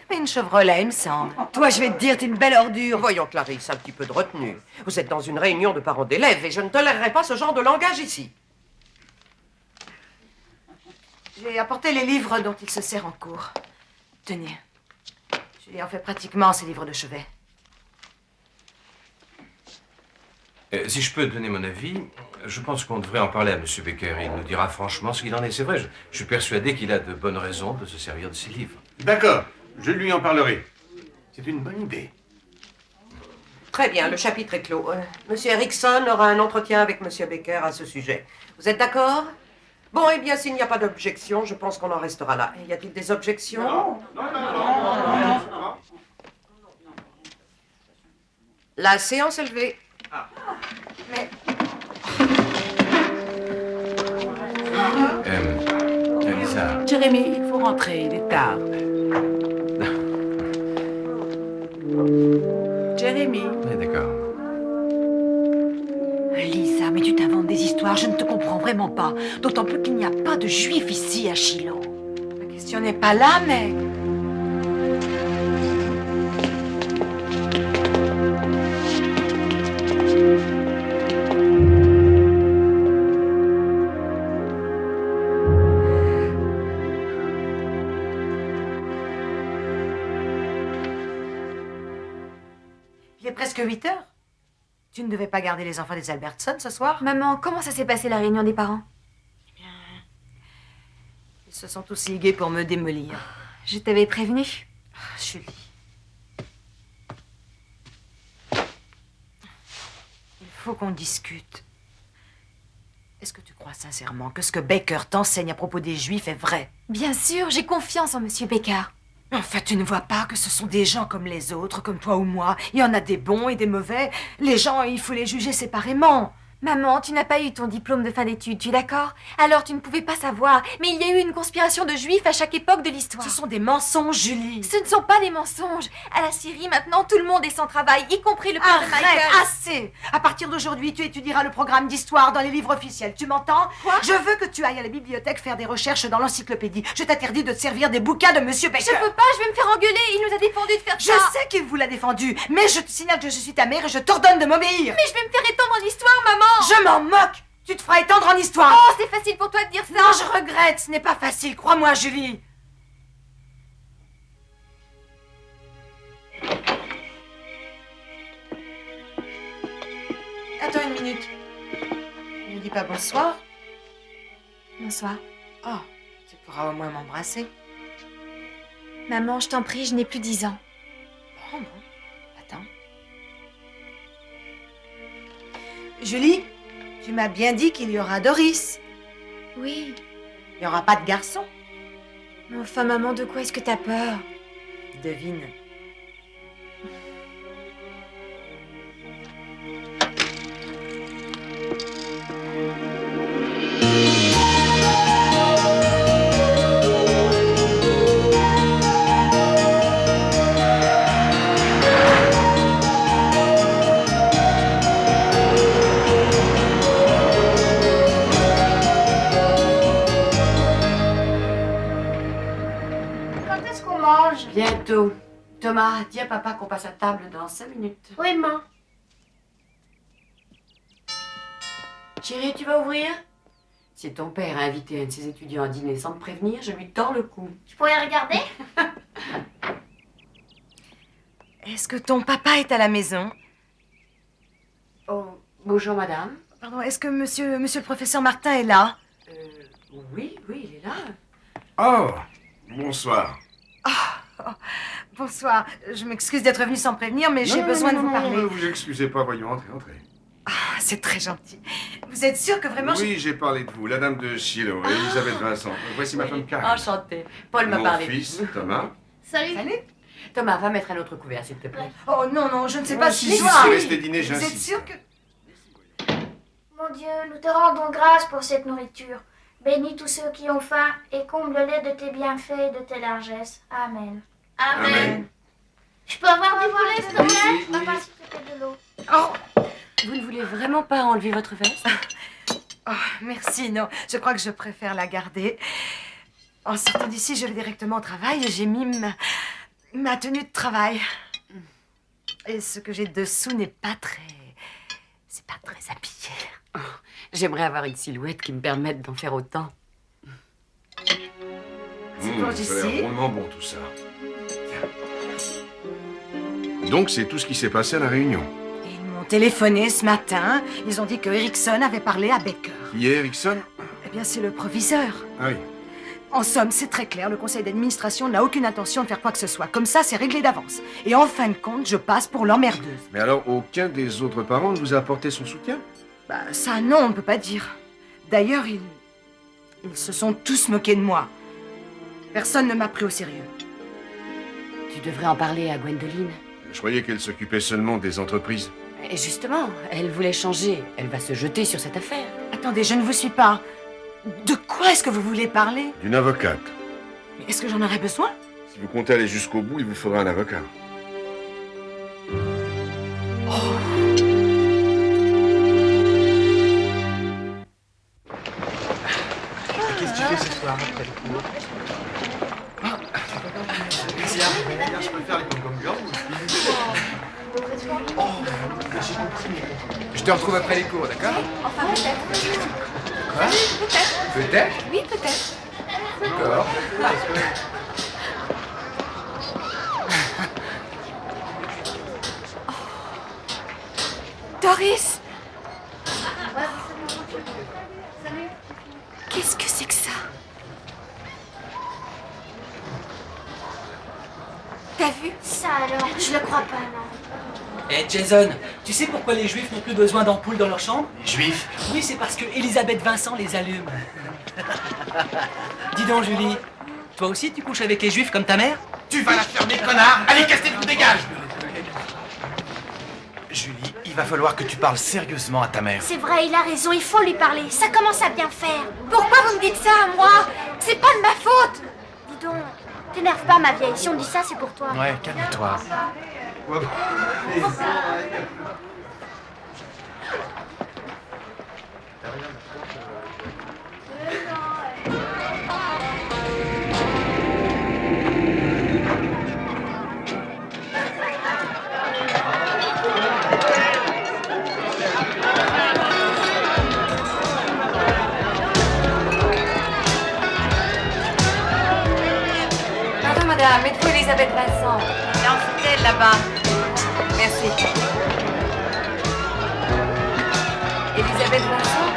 Mais une Chevrolet, il me semble. Toi, je vais te dire, t'es une belle ordure. Voyons, Clarisse, un petit peu de retenue. Vous êtes dans une réunion de parents d'élèves et je ne tolérerai pas ce genre de langage ici. J'ai apporté les livres dont il se sert en cours. Tenez. Julie en fait pratiquement ses livres de chevet. Si je peux donner mon avis, je pense qu'on devrait en parler à M. Baker. Il nous dira franchement ce qu'il en est. C'est vrai, je suis persuadé qu'il a de bonnes raisons de se servir de ses livres. D'accord, je lui en parlerai. C'est une bonne idée. Très bien, le chapitre est clos. Monsieur Erickson aura un entretien avec Monsieur Baker à ce sujet. Vous êtes d'accord? Bon, eh bien, s'il n'y a pas d'objection, je pense qu'on en restera là. Y a-t-il des objections? Non. La séance est levée. Lisa. Jérémy, il faut rentrer, il est tard. Jérémy. Oui, d'accord. Lisa, mais tu t'inventes des histoires, je ne te comprends vraiment pas. D'autant plus qu'il n'y a pas de juifs ici à Shiloh. La question n'est pas là, mais... Il est presque 8 heures. Tu ne devais pas garder les enfants des Albertson ce soir? Maman, comment ça s'est passé la réunion des parents? Ils se sont tous ligués pour me démolir. Je t'avais prévenu. Julie. Il faut qu'on discute. Est-ce que tu crois sincèrement que ce que Baker t'enseigne à propos des Juifs est vrai? Bien sûr, j'ai confiance en Monsieur Baker. Enfin, tu ne vois pas que ce sont des gens comme les autres, comme toi ou moi. Il y en a des bons et des mauvais. Les gens, il faut les juger séparément. Maman, tu n'as pas eu ton diplôme de fin d'études, tu es d'accord? Alors tu ne pouvais pas savoir. Mais il y a eu une conspiration de juifs à chaque époque de l'histoire. Ce sont des mensonges, Julie. Ce ne sont pas des mensonges. À la Syrie, maintenant, tout le monde est sans travail, y compris le père de Michael. Arrête, assez. À partir d'aujourd'hui, tu étudieras le programme d'histoire dans les livres officiels. Tu m'entends? Quoi? Je veux que tu ailles à la bibliothèque faire des recherches dans l'encyclopédie. Je t'interdis de te servir des bouquins de Monsieur Baker. Je peux pas, je vais me faire engueuler. Il nous a défendu de faire Je ça. sais qu'il vous l'a défendu, mais je te signale que je suis ta mère et je t'ordonne de m'obéir. Mais je vais me faire étendre en histoire, maman. Je m'en moque. Tu te feras étendre en histoire. Oh, c'est facile pour toi de dire ça. Non, je regrette. Ce n'est pas facile. Crois-moi, Julie. Attends une minute. Tu ne dis pas bonsoir? Bonsoir. Oh, tu pourras au moins m'embrasser. Maman, je t'en prie, je n'ai plus 10 ans. Bon. Attends. Julie, tu m'as bien dit qu'il y aura Doris. Oui. Il n'y aura pas de garçon. Mais enfin, maman, de quoi est-ce que t'as peur? Devine. Quand est-ce qu'on mange? Bientôt. Thomas, dis à papa qu'on passe à table dans 5 minutes. Oui, maman. Chérie, tu vas ouvrir? Si ton père a invité un de ses étudiants à dîner sans me prévenir, je lui tords le cou. Je pourrais regarder? Est-ce que ton papa est à la maison? Oh, bonjour madame. Pardon, est-ce que monsieur le professeur Martin est là? Oui, il est là. Oh, bonsoir. Bonsoir. Je m'excuse d'être venue sans prévenir, mais j'ai besoin de vous parler. Ne vous excusez pas, voyons, entrez. C'est très gentil. Vous êtes sûr que vraiment... Oui, j'ai parlé de vous, la dame de Shiloh, Elisabeth Vincent. Voici ma femme Karen. Enchantée. Paul m'a Mon parlé. fils, Thomas. Salut. Thomas, va mettre un autre couvert, s'il te plaît. Oh non, je ne sais Oh, pas si, si... si, c'est resté dîner, Vous êtes j'insiste. sûr que... Mon Dieu, nous te rendons grâce pour cette nourriture. Bénis tous ceux qui ont faim et comble-les de tes bienfaits et de tes largesses. Amen. Amen. Je peux avoir du poulet, s'il te plaît? Papa, s'il te plaît, de l'eau. Vous ne voulez vraiment pas enlever votre veste? Oh, merci, non. Je crois que je préfère la garder. En sortant d'ici, je vais directement au travail et j'ai mis ma tenue de travail. Et ce que j'ai dessous n'est pas très... C'est pas très habillé. Oh, j'aimerais avoir une silhouette qui me permette d'en faire autant. C'est pour Ça a l'air ici. drôlement bon tout ça. Donc c'est tout ce qui s'est passé à la réunion. Ils m'ont téléphoné ce matin. Ils ont dit que Erickson avait parlé à Baker. Qui est Erickson? Eh bien, c'est le proviseur. Ah oui. En somme, c'est très clair, le conseil d'administration n'a aucune intention de faire quoi que ce soit. Comme ça, c'est réglé d'avance. Et en fin de compte, je passe pour l'emmerdeuse. Mais alors, aucun des autres parents ne vous a apporté son soutien? Bah, ça, non, on ne peut pas dire. D'ailleurs, ils se sont tous moqués de moi. Personne ne m'a pris au sérieux. Tu devrais en parler à Gwendoline. Je croyais qu'elle s'occupait seulement des entreprises. Et justement, elle voulait changer. Elle va se jeter sur cette affaire. Attendez, je ne vous suis pas. De quoi est-ce que vous voulez parler? D'une avocate. Mais est-ce que j'en aurais besoin? Si vous comptez aller jusqu'au bout, il vous faudra un avocat. Qu'est-ce que tu fais ce soir après le cours? Tiens, je peux faire les comme blancs. Je te retrouve après les cours, d'accord? Enfin, peut-être. Quoi? Peut-être. Peut-être? Oui, peut-être. D'accord. Doris! Qu'est-ce que c'est que ça? T'as vu? Ça alors, je le crois pas, non. Eh Jason, tu sais pourquoi les juifs n'ont plus besoin d'ampoules dans leur chambre? Juifs? Oui, c'est parce que Elisabeth Vincent les allume. Dis donc, Julie, toi aussi tu couches avec les juifs comme ta mère? Tu vas la fermer, connard! Allez, casse-les, dégage! Julie, il va falloir que tu parles sérieusement à ta mère. C'est vrai, il a raison, il faut lui parler. Ça commence à bien faire. Pourquoi vous me dites ça à moi? C'est pas de ma faute! Dis donc, t'énerve pas, ma vieille. Si on dit ça, c'est pour toi. Ouais, calme-toi. Pardon, madame, êtes-vous Elisabeth Vincent? Non, c'est elle là-bas. Merci. Elisabeth Vincent?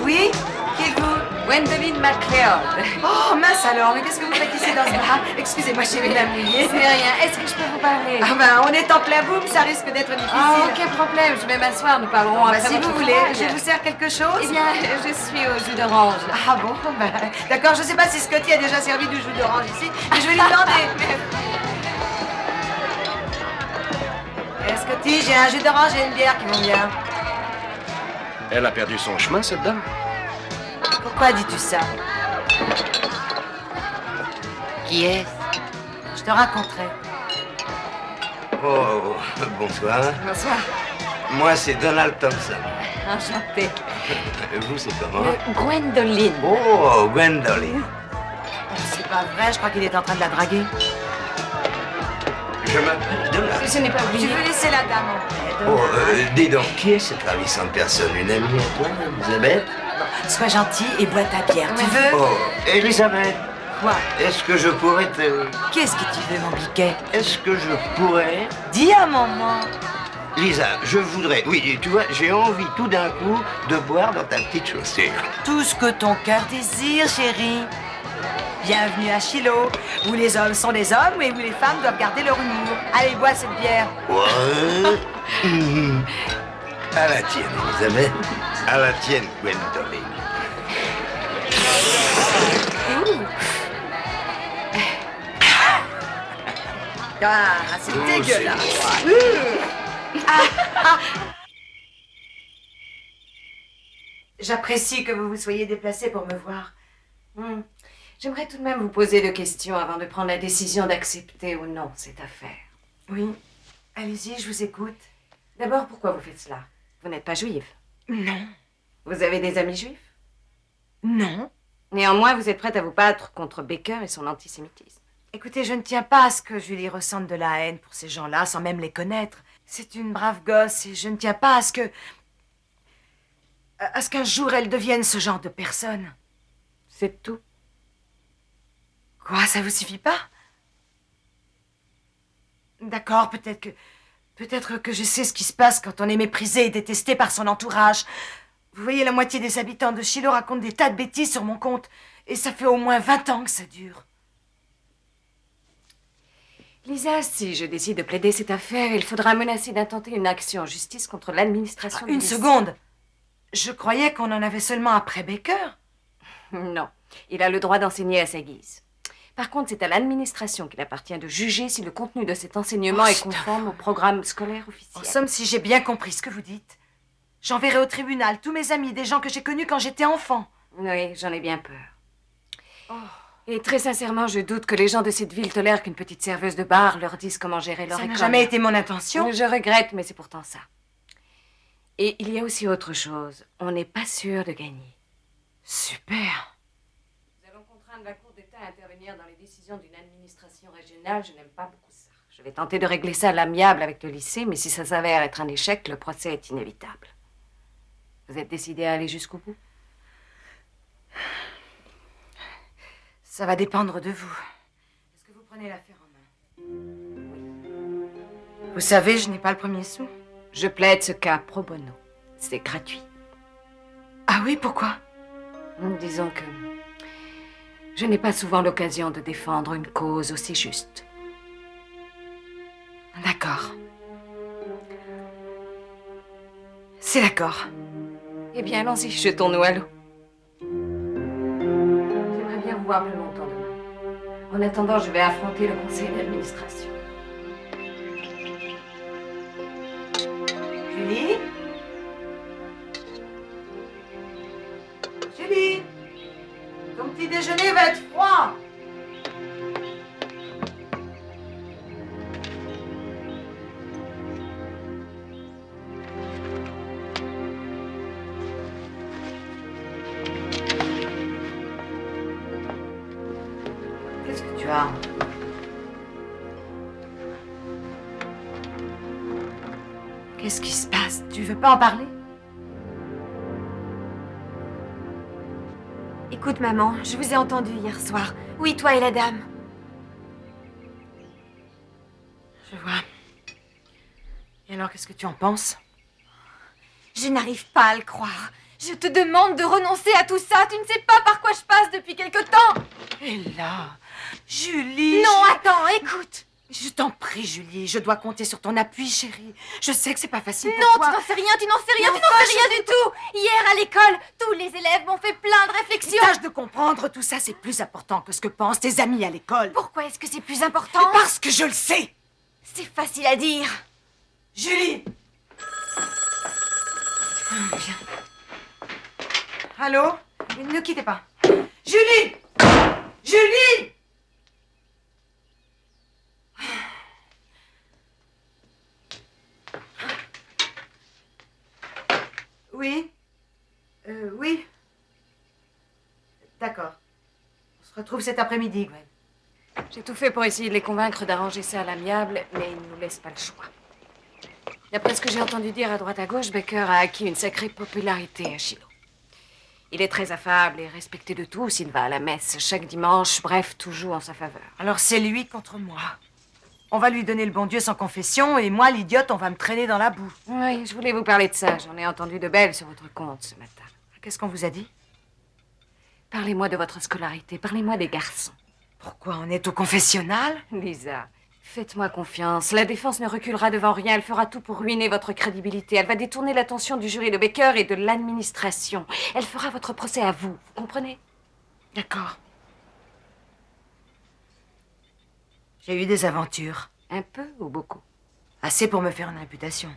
Oui? Qui êtes-vous? Gwendoline McLeod. Oh, mince alors, mais qu'est-ce que vous faites ici dans ce bar? Excusez-moi, chérie, la mouillée. C'est rien. Est-ce que je peux vous parler? Ah ben, on est en plein boom, ça risque d'être difficile. Ah, aucun problème. Je vais m'asseoir. Nous parlerons après Si votre vous voulez, travail. je vous sers quelque chose? Eh bien, je suis au jus d'orange. Ah bon, ben, d'accord, je sais pas si Scotty a déjà servi du jus d'orange ici, mais je vais lui demander. Scotty, j'ai un jus d'orange et une bière qui vont bien. Elle a perdu son chemin, cette dame? Pourquoi dis-tu ça? Qui est-ce? Je te raconterai. Oh, bonsoir. Bonsoir. Moi, c'est Donald Thompson. Enchantée. Vous, c'est comment? Gwendoline. Oh, Gwendoline. C'est pas vrai, je crois qu'il est en train de la draguer. Je m'appelle Donald. Ce n'est pas oublié. Tu veux laisser la dame en paix. Oh, dis donc, qui est cette ravissante personne? Une amie à toi, Elisabeth? Sois gentil et bois ta bière. Tu veux? Oh, Elisabeth. Quoi? Est-ce que je pourrais te... Qu'est-ce que tu veux, mon biquet? Est-ce que je pourrais... Dis à maman. Lisa, je voudrais... Oui, tu vois, j'ai envie tout d'un coup de boire dans ta petite chaussure. Tout ce que ton cœur désire, chérie. Bienvenue à Shiloh, où les hommes sont des hommes et où les femmes doivent garder leur humour. Allez, bois cette bière. Ouais. À la tienne, Elisabeth. À la tienne, Gwendoline. Ah, c'est dégueulasse. J'apprécie que vous vous soyez déplacé pour me voir. J'aimerais tout de même vous poser 2 questions avant de prendre la décision d'accepter ou non cette affaire. Oui, allez-y, je vous écoute. D'abord, pourquoi vous faites cela? Vous n'êtes pas juive? Non. Vous avez des amis juifs? Non. Néanmoins, vous êtes prête à vous battre contre Baker et son antisémitisme. Écoutez, je ne tiens pas à ce que Julie ressente de la haine pour ces gens-là, sans même les connaître. C'est une brave gosse et je ne tiens pas à ce que... à ce qu'un jour elle devienne ce genre de personne. C'est tout. Quoi, ça vous suffit pas? D'accord, peut-être que je sais ce qui se passe quand on est méprisé et détesté par son entourage. Vous voyez, la moitié des habitants de Shiloh racontent des tas de bêtises sur mon compte. Et ça fait au moins 20 ans que ça dure. Lisa, si je décide de plaider cette affaire, il faudra menacer d'intenter une action en justice contre l'administration du Une lycée. seconde. Je croyais qu'on en avait seulement après Baker. Non, il a le droit d'enseigner à sa guise. Par contre, c'est à l'administration qu'il appartient de juger si le contenu de cet enseignement est conforme au programme scolaire officiel. En somme, si j'ai bien compris ce que vous dites, j'enverrai au tribunal tous mes amis, des gens que j'ai connus quand j'étais enfant. Oui, j'en ai bien peur. Et très sincèrement, je doute que les gens de cette ville tolèrent qu'une petite serveuse de bar leur dise comment gérer leur école. Ça n'a jamais été mon intention. Je regrette, mais c'est pourtant ça. Et il y a aussi autre chose. On n'est pas sûr de gagner. Super. Nous allons contraindre la Cour d'État à intervenir dans les décisions d'une administration régionale. Je n'aime pas beaucoup ça. Je vais tenter de régler ça à l'amiable avec le lycée, mais si ça s'avère être un échec, le procès est inévitable. Vous êtes décidé à aller jusqu'au bout? Ça va dépendre de vous. Est-ce que vous prenez l'affaire en main? Vous savez, je n'ai pas le premier sou. Je plaide ce cas pro bono. C'est gratuit. Ah oui, pourquoi? Disons que je n'ai pas souvent l'occasion de défendre une cause aussi juste. D'accord. C'est d'accord. Eh bien, allons-y, jetons-nous à l'eau. J'aimerais bien vous voir plus longtemps demain. En attendant, je vais affronter le conseil d'administration. Julie? Julie? Ton petit déjeuner va être froid. Qu'est-ce que tu as? Qu'est-ce qui se passe? Tu veux pas en parler? Écoute, maman, je vous ai entendu hier soir. Oui, toi et la dame. Je vois. Et alors, qu'est-ce que tu en penses? Je n'arrive pas à le croire. Je te demande de renoncer à tout ça. Tu ne sais pas par quoi je passe depuis quelque temps. Et là, Julie... Non, attends, écoute. Je t'en prie, Julie, je dois compter sur ton appui, chérie. Je sais que c'est pas facile Non, pour toi. tu n'en sais rien, tu n'en sais rien, tu n'en sais rien du tout. Hier, à l'école, tous les élèves m'ont fait plein de réflexions. Tâche de comprendre, tout ça, c'est plus important que ce que pensent tes amis à l'école. Pourquoi est-ce que c'est plus important? Parce que je le sais. C'est facile à dire. Julie! Bien. Allô? Ne quittez pas. Julie! Julie! Oui? Oui? D'accord. On se retrouve cet après-midi, Gwen. J'ai tout fait pour essayer de les convaincre d'arranger ça à l'amiable, mais ils ne nous laissent pas le choix. D'après ce que j'ai entendu dire à droite à gauche, Baker a acquis une sacrée popularité à Shiloh. Il est très affable et respecté de tous. Il va à la messe chaque dimanche. Bref, tout joue en sa faveur. Alors c'est lui contre moi. On va lui donner le bon Dieu sans confession et moi, l'idiote, on va me traîner dans la boue. Oui, je voulais vous parler de ça. J'en ai entendu de belles sur votre compte ce matin. Qu'est-ce qu'on vous a dit? Parlez-moi de votre scolarité, parlez-moi des garçons. Pourquoi on est au confessionnal? Lisa, faites-moi confiance. La défense ne reculera devant rien. Elle fera tout pour ruiner votre crédibilité. Elle va détourner l'attention du jury de Baker et de l'administration. Elle fera votre procès à vous. Vous comprenez? D'accord. J'ai eu des aventures. Un peu ou beaucoup? Assez pour me faire une réputation.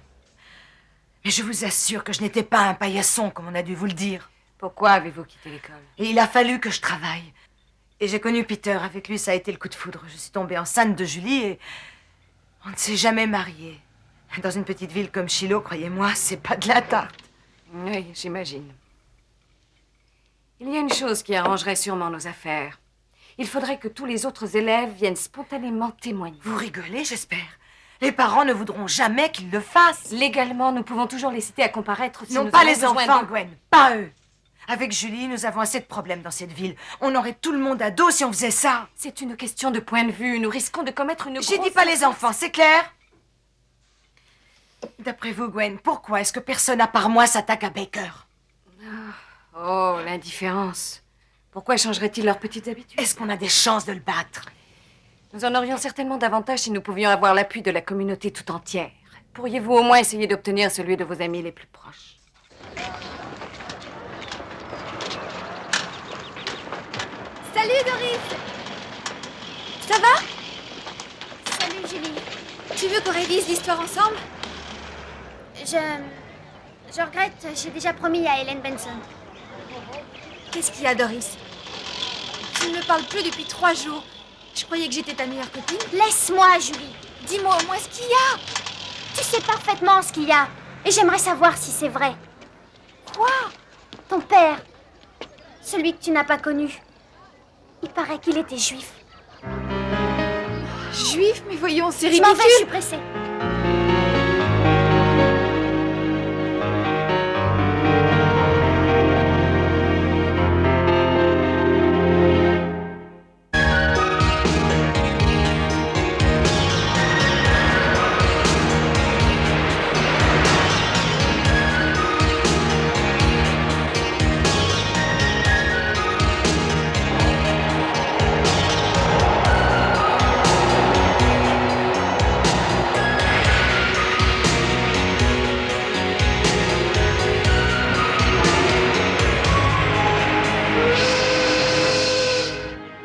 Mais je vous assure que je n'étais pas un paillasson, comme on a dû vous le dire. Pourquoi avez-vous quitté l'école? Et il a fallu que je travaille. Et j'ai connu Peter. Avec lui, ça a été le coup de foudre. Je suis tombée enceinte de Julie et on ne s'est jamais mariés. Dans une petite ville comme Shiloh, croyez-moi, c'est pas de la tarte. Oui, j'imagine. Il y a une chose qui arrangerait sûrement nos affaires. Il faudrait que tous les autres élèves viennent spontanément témoigner. Vous rigolez, j'espère. Les parents ne voudront jamais qu'ils le fassent. Légalement, nous pouvons toujours les citer à comparaître si Non, nous pas avons les besoin enfants, d'eux. Gwen, pas eux. Avec Julie, nous avons assez de problèmes dans cette ville. On aurait tout le monde à dos si on faisait ça. C'est une question de point de vue. Nous risquons de commettre une J'ai grosse dit pas les erreur. enfants, c'est clair? D'après vous, Gwen, pourquoi est-ce que personne à part moi s'attaque à Baker? Oh, l'indifférence. Pourquoi changeraient-ils leurs petites habitudes? Est-ce qu'on a des chances de le battre? Nous en aurions certainement davantage si nous pouvions avoir l'appui de la communauté tout entière. Pourriez-vous au moins essayer d'obtenir celui de vos amis les plus proches? Salut Doris. Ça va? Salut Julie. Tu veux qu'on révise l'histoire ensemble? Je regrette, j'ai déjà promis à Helen Benson. Qu'est-ce qu'il y a, Doris? Tu ne me parles plus depuis 3 jours. Je croyais que j'étais ta meilleure copine. Laisse-moi, Julie. Dis-moi au moins ce qu'il y a. Tu sais parfaitement ce qu'il y a. Et j'aimerais savoir si c'est vrai. Quoi? Ton père. Celui que tu n'as pas connu. Il paraît qu'il était juif. Juif? Mais voyons, c'est Je m'en ridicule. vais, je suis pressée.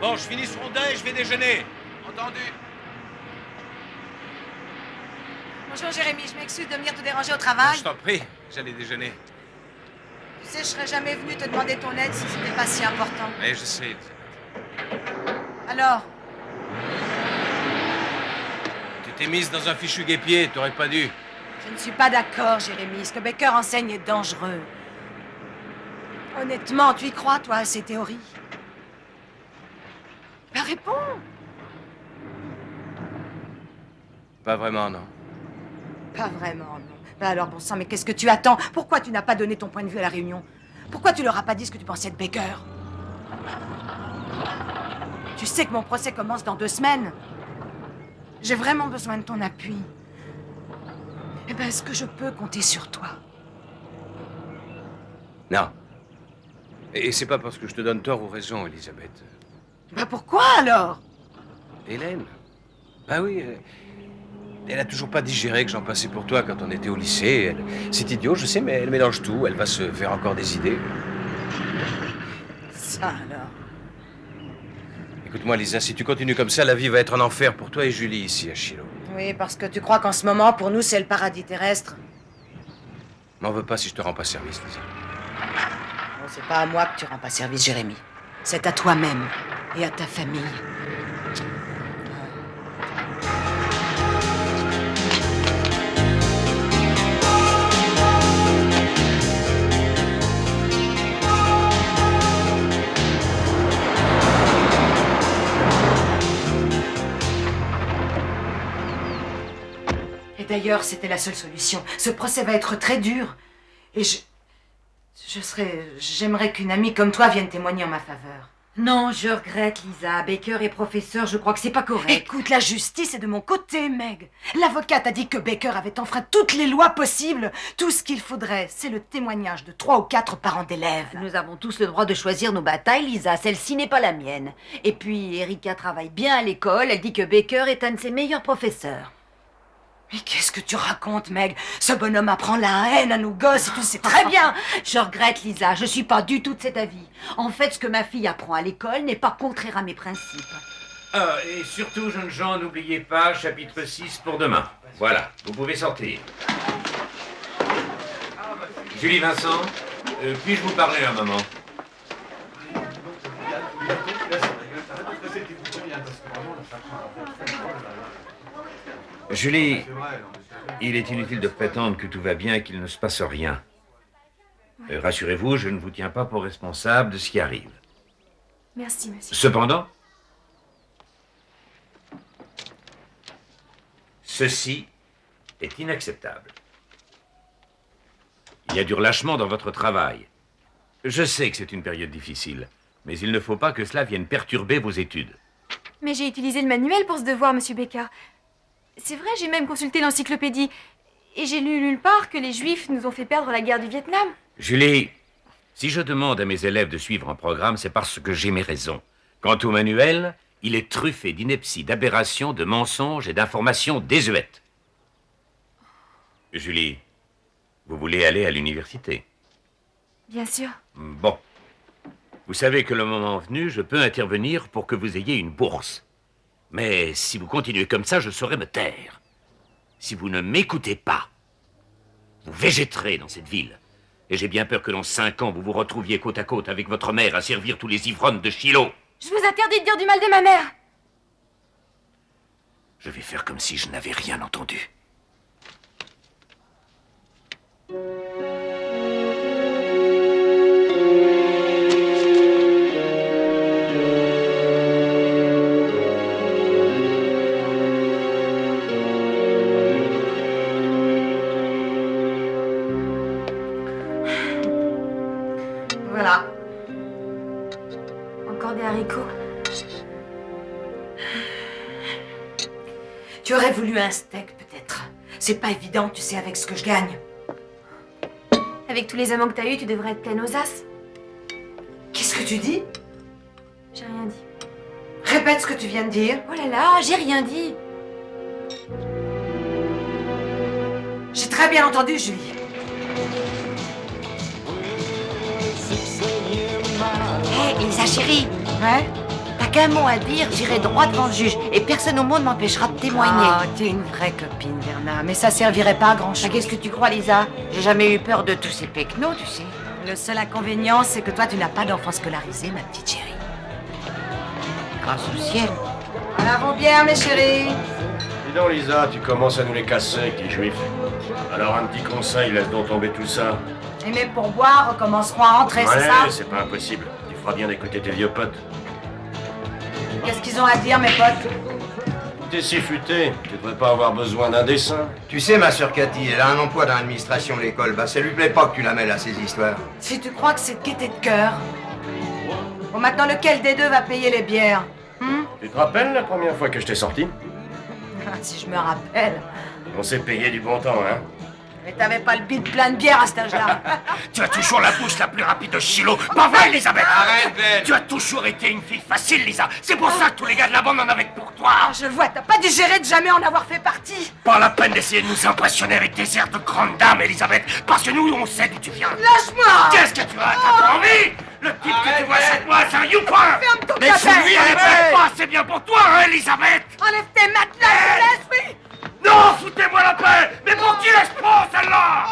Bon, je finis ce rondin et je vais déjeuner. Entendu? Bonjour Jérémy, je m'excuse de venir te déranger au travail. Je t'en prie, j'allais déjeuner. Tu sais, je serais jamais venue te demander ton aide si c'était pas si important. Mais je sais. Alors, Tu t'es mise dans un fichu guêpier, t'aurais pas dû. je ne suis pas d'accord, Jérémy. Ce que Baker enseigne est dangereux. Honnêtement, tu y crois, toi, à ces théories? Ben, réponds. Pas vraiment, non. Pas vraiment, non. Ben alors, bon sang, mais qu'est-ce que tu attends? Pourquoi tu n'as pas donné ton point de vue à la réunion? Pourquoi tu leur as pas dit ce que tu pensais de Baker? Tu sais que mon procès commence dans 2 semaines. J'ai vraiment besoin de ton appui. Eh ben, est-ce que je peux compter sur toi? Non. Et c'est pas parce que je te donne tort ou raison, Elisabeth. Ben, pourquoi alors? Hélène? Bah oui, elle a toujours pas digéré que j'en passais pour toi quand on était au lycée. C'est idiot, je sais, mais elle mélange tout. Elle va se faire encore des idées. Ça alors. Écoute-moi, Lisa, si tu continues comme ça, la vie va être un enfer pour toi et Julie ici à Shiloh. Oui, parce que tu crois qu'en ce moment, pour nous, c'est le paradis terrestre. M'en veux pas si je te rends pas service, Lisa. Bon, c'est pas à moi que tu rends pas service, Jérémy. C'est à toi-même et à ta famille. Et d'ailleurs, c'était la seule solution. Ce procès va être très dur. Et j'aimerais qu'une amie comme toi vienne témoigner en ma faveur. Non, je regrette, Lisa. Baker est professeur, je crois que c'est pas correct. Écoute, la justice est de mon côté, Meg. L'avocate a dit que Baker avait enfreint toutes les lois possibles. Tout ce qu'il faudrait, c'est le témoignage de 3 ou 4 parents d'élèves. Nous avons tous le droit de choisir nos batailles, Lisa. Celle-ci n'est pas la mienne. Et puis, Erika travaille bien à l'école. Elle dit que Baker est un de ses meilleurs professeurs. Mais qu'est-ce que tu racontes, Meg? Ce bonhomme apprend la haine à nos gosses et tu sais très bien. Je regrette, Lisa. Je suis pas du tout de cet avis. En fait, ce que ma fille apprend à l'école n'est pas contraire à mes principes. Ah, et surtout, jeunes gens, n'oubliez pas, chapitre 6 pour demain. Voilà, vous pouvez sortir. Julie Vincent, puis-je vous parler un moment? Julie, il est inutile de prétendre que tout va bien et qu'il ne se passe rien. Rassurez-vous, je ne vous tiens pas pour responsable de ce qui arrive. Merci, monsieur. Cependant, ceci est inacceptable. Il y a du relâchement dans votre travail. Je sais que c'est une période difficile, mais il ne faut pas que cela vienne perturber vos études. Mais j'ai utilisé le manuel pour ce devoir, monsieur Baker. C'est vrai, j'ai même consulté l'encyclopédie. Et j'ai lu nulle part que les Juifs nous ont fait perdre la guerre du Vietnam. Julie, si je demande à mes élèves de suivre un programme, c'est parce que j'ai mes raisons. Quant au manuel, il est truffé d'inepties, d'aberrations, de mensonges et d'informations désuètes. Julie, vous voulez aller à l'université? Bien sûr. Bon. Vous savez que le moment venu, je peux intervenir pour que vous ayez une bourse. Mais si vous continuez comme ça, je saurai me taire. Si vous ne m'écoutez pas, vous végéterez dans cette ville. Et j'ai bien peur que dans 5 ans, vous vous retrouviez côte à côte avec votre mère à servir tous les ivrognes de Shiloh. Je vous interdis de dire du mal de ma mère. Je vais faire comme si je n'avais rien entendu. Voilà. Encore des haricots. Tu aurais voulu un steak, peut-être. C'est pas évident, tu sais, avec ce que je gagne. Avec tous les amants que t'as eus, tu devrais être pleine aux as. Qu'est-ce que tu dis? J'ai rien dit. Répète ce que tu viens de dire. Oh là là, j'ai rien dit. J'ai très bien entendu, Julie. Hé, Lisa chérie. Ouais? T'as qu'un mot à dire, j'irai droit devant le juge. Et personne au monde m'empêchera de témoigner. Ah, t'es une vraie copine, Verna. Mais ça servirait pas à grand-chose. Qu'est-ce que tu crois, Lisa? J'ai jamais eu peur de tous ces pecnos, tu sais. Le seul inconvénient, c'est que toi, tu n'as pas d'enfant scolarisé, ma petite chérie. Grâce au ciel. En avant bien, mes chéris. Dis donc, Lisa, tu commences à nous les casser avec les juifs. Alors, un petit conseil, laisse donc tomber tout ça. Et mes pourboires recommenceront à rentrer, c'est ça? Ouais, c'est pas impossible. Tu feras bien d'écouter tes vieux potes. Qu'est-ce qu'ils ont à dire, mes potes? T'es si futé, tu devrais pas avoir besoin d'un dessin. Tu sais, ma sœur Cathy, elle a un emploi dans l'administration de l'école. Bah, ça lui plaît pas que tu la mêles à ces histoires. Si tu crois que c'est de gaieté de cœur. Bon, maintenant, lequel des deux va payer les bières? Tu te rappelles la première fois que je t'ai sorti? Si je me rappelle. On s'est payé du bon temps, hein? Mais t'avais pas le bide plein de bière à cet âge-là. Tu as toujours la bouche la plus rapide de Shiloh. Pas vrai, Elisabeth? Arrête, Ben! Tu as toujours été une fille facile, Lisa. C'est pour ça que tous les gars de la bande en avaient pour toi. Je le vois, t'as pas digéré de jamais en avoir fait partie. Pas la peine d'essayer de nous impressionner avec tes airs de grande dame, Elisabeth. Parce que nous, on sait d'où tu viens. Lâche-moi! Qu'est-ce que tu as? T'as pas envie? Le type que tu vois chez moi, c'est un youpa. Ferme ton Mais café. celui, elle est pas assez bien pour toi, hein, Elisabeth? Enlève tes matelas, laisse, oui! Non, foutez-moi la paix! Mais pour qui laisse pas, celle-là?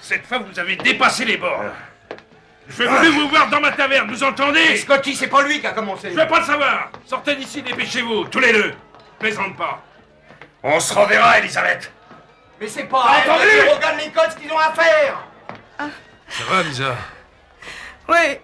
Cette fois, vous avez dépassé les bornes. Je vais plus vous voir dans ma taverne, vous entendez? Scotty, c'est pas lui qui a commencé. Je veux pas le savoir. Sortez d'ici, dépêchez-vous, tous les deux. Plaisante pas. On se reverra, Elisabeth. Mais c'est pas T'as entendu? Regarde les codes, ce qu'ils ont à faire. Ça va, Lisa? Oui.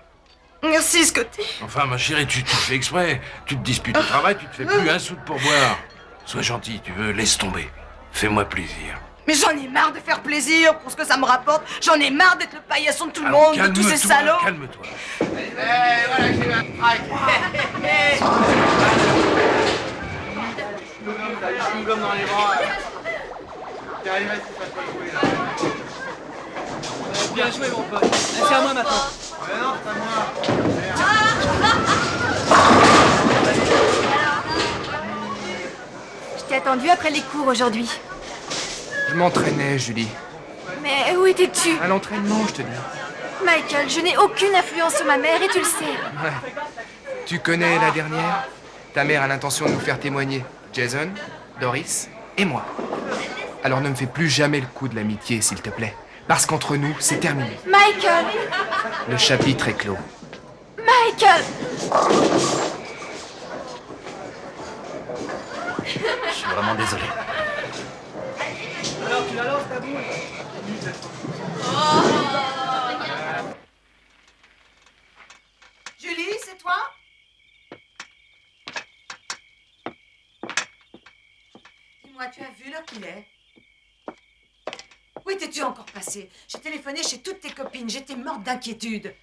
Merci, Scotty. Enfin, ma chérie, tu fais exprès. Tu te disputes au travail, tu te fais plus un sou de pourboire. Sois gentil, tu veux, laisse tomber. Fais-moi plaisir. Mais j'en ai marre de faire plaisir pour ce que ça me rapporte. J'en ai marre d'être le paillasson de tout le monde, de tous ces salauds. Calme-toi. Voilà, j'ai ma traque. T'as du chewing-gum dans les bras. T'es arrivé à ce que ça soit joué là. Bien joué, mon pote. C'est à moi maintenant. Ouais, non, c'est à moi. Je t'ai attendu après les cours aujourd'hui. Je m'entraînais, Julie. Mais où étais-tu? À l'entraînement, je te dis. Michael, je n'ai aucune influence sur ma mère et tu le sais. Ouais. Tu connais la dernière? Ta mère a l'intention de nous faire témoigner. Jason, Doris et moi. Alors ne me fais plus jamais le coup de l'amitié, s'il te plaît. Parce qu'entre nous, c'est terminé. Michael! Le chapitre est clos. Michael! Je suis vraiment désolé. Alors, tu la lances, ta boule? Julie, c'est toi? Dis-moi, tu as vu l'heure qu'il est? Où étais-tu encore passé? J'ai téléphoné chez toutes tes copines, j'étais morte d'inquiétude.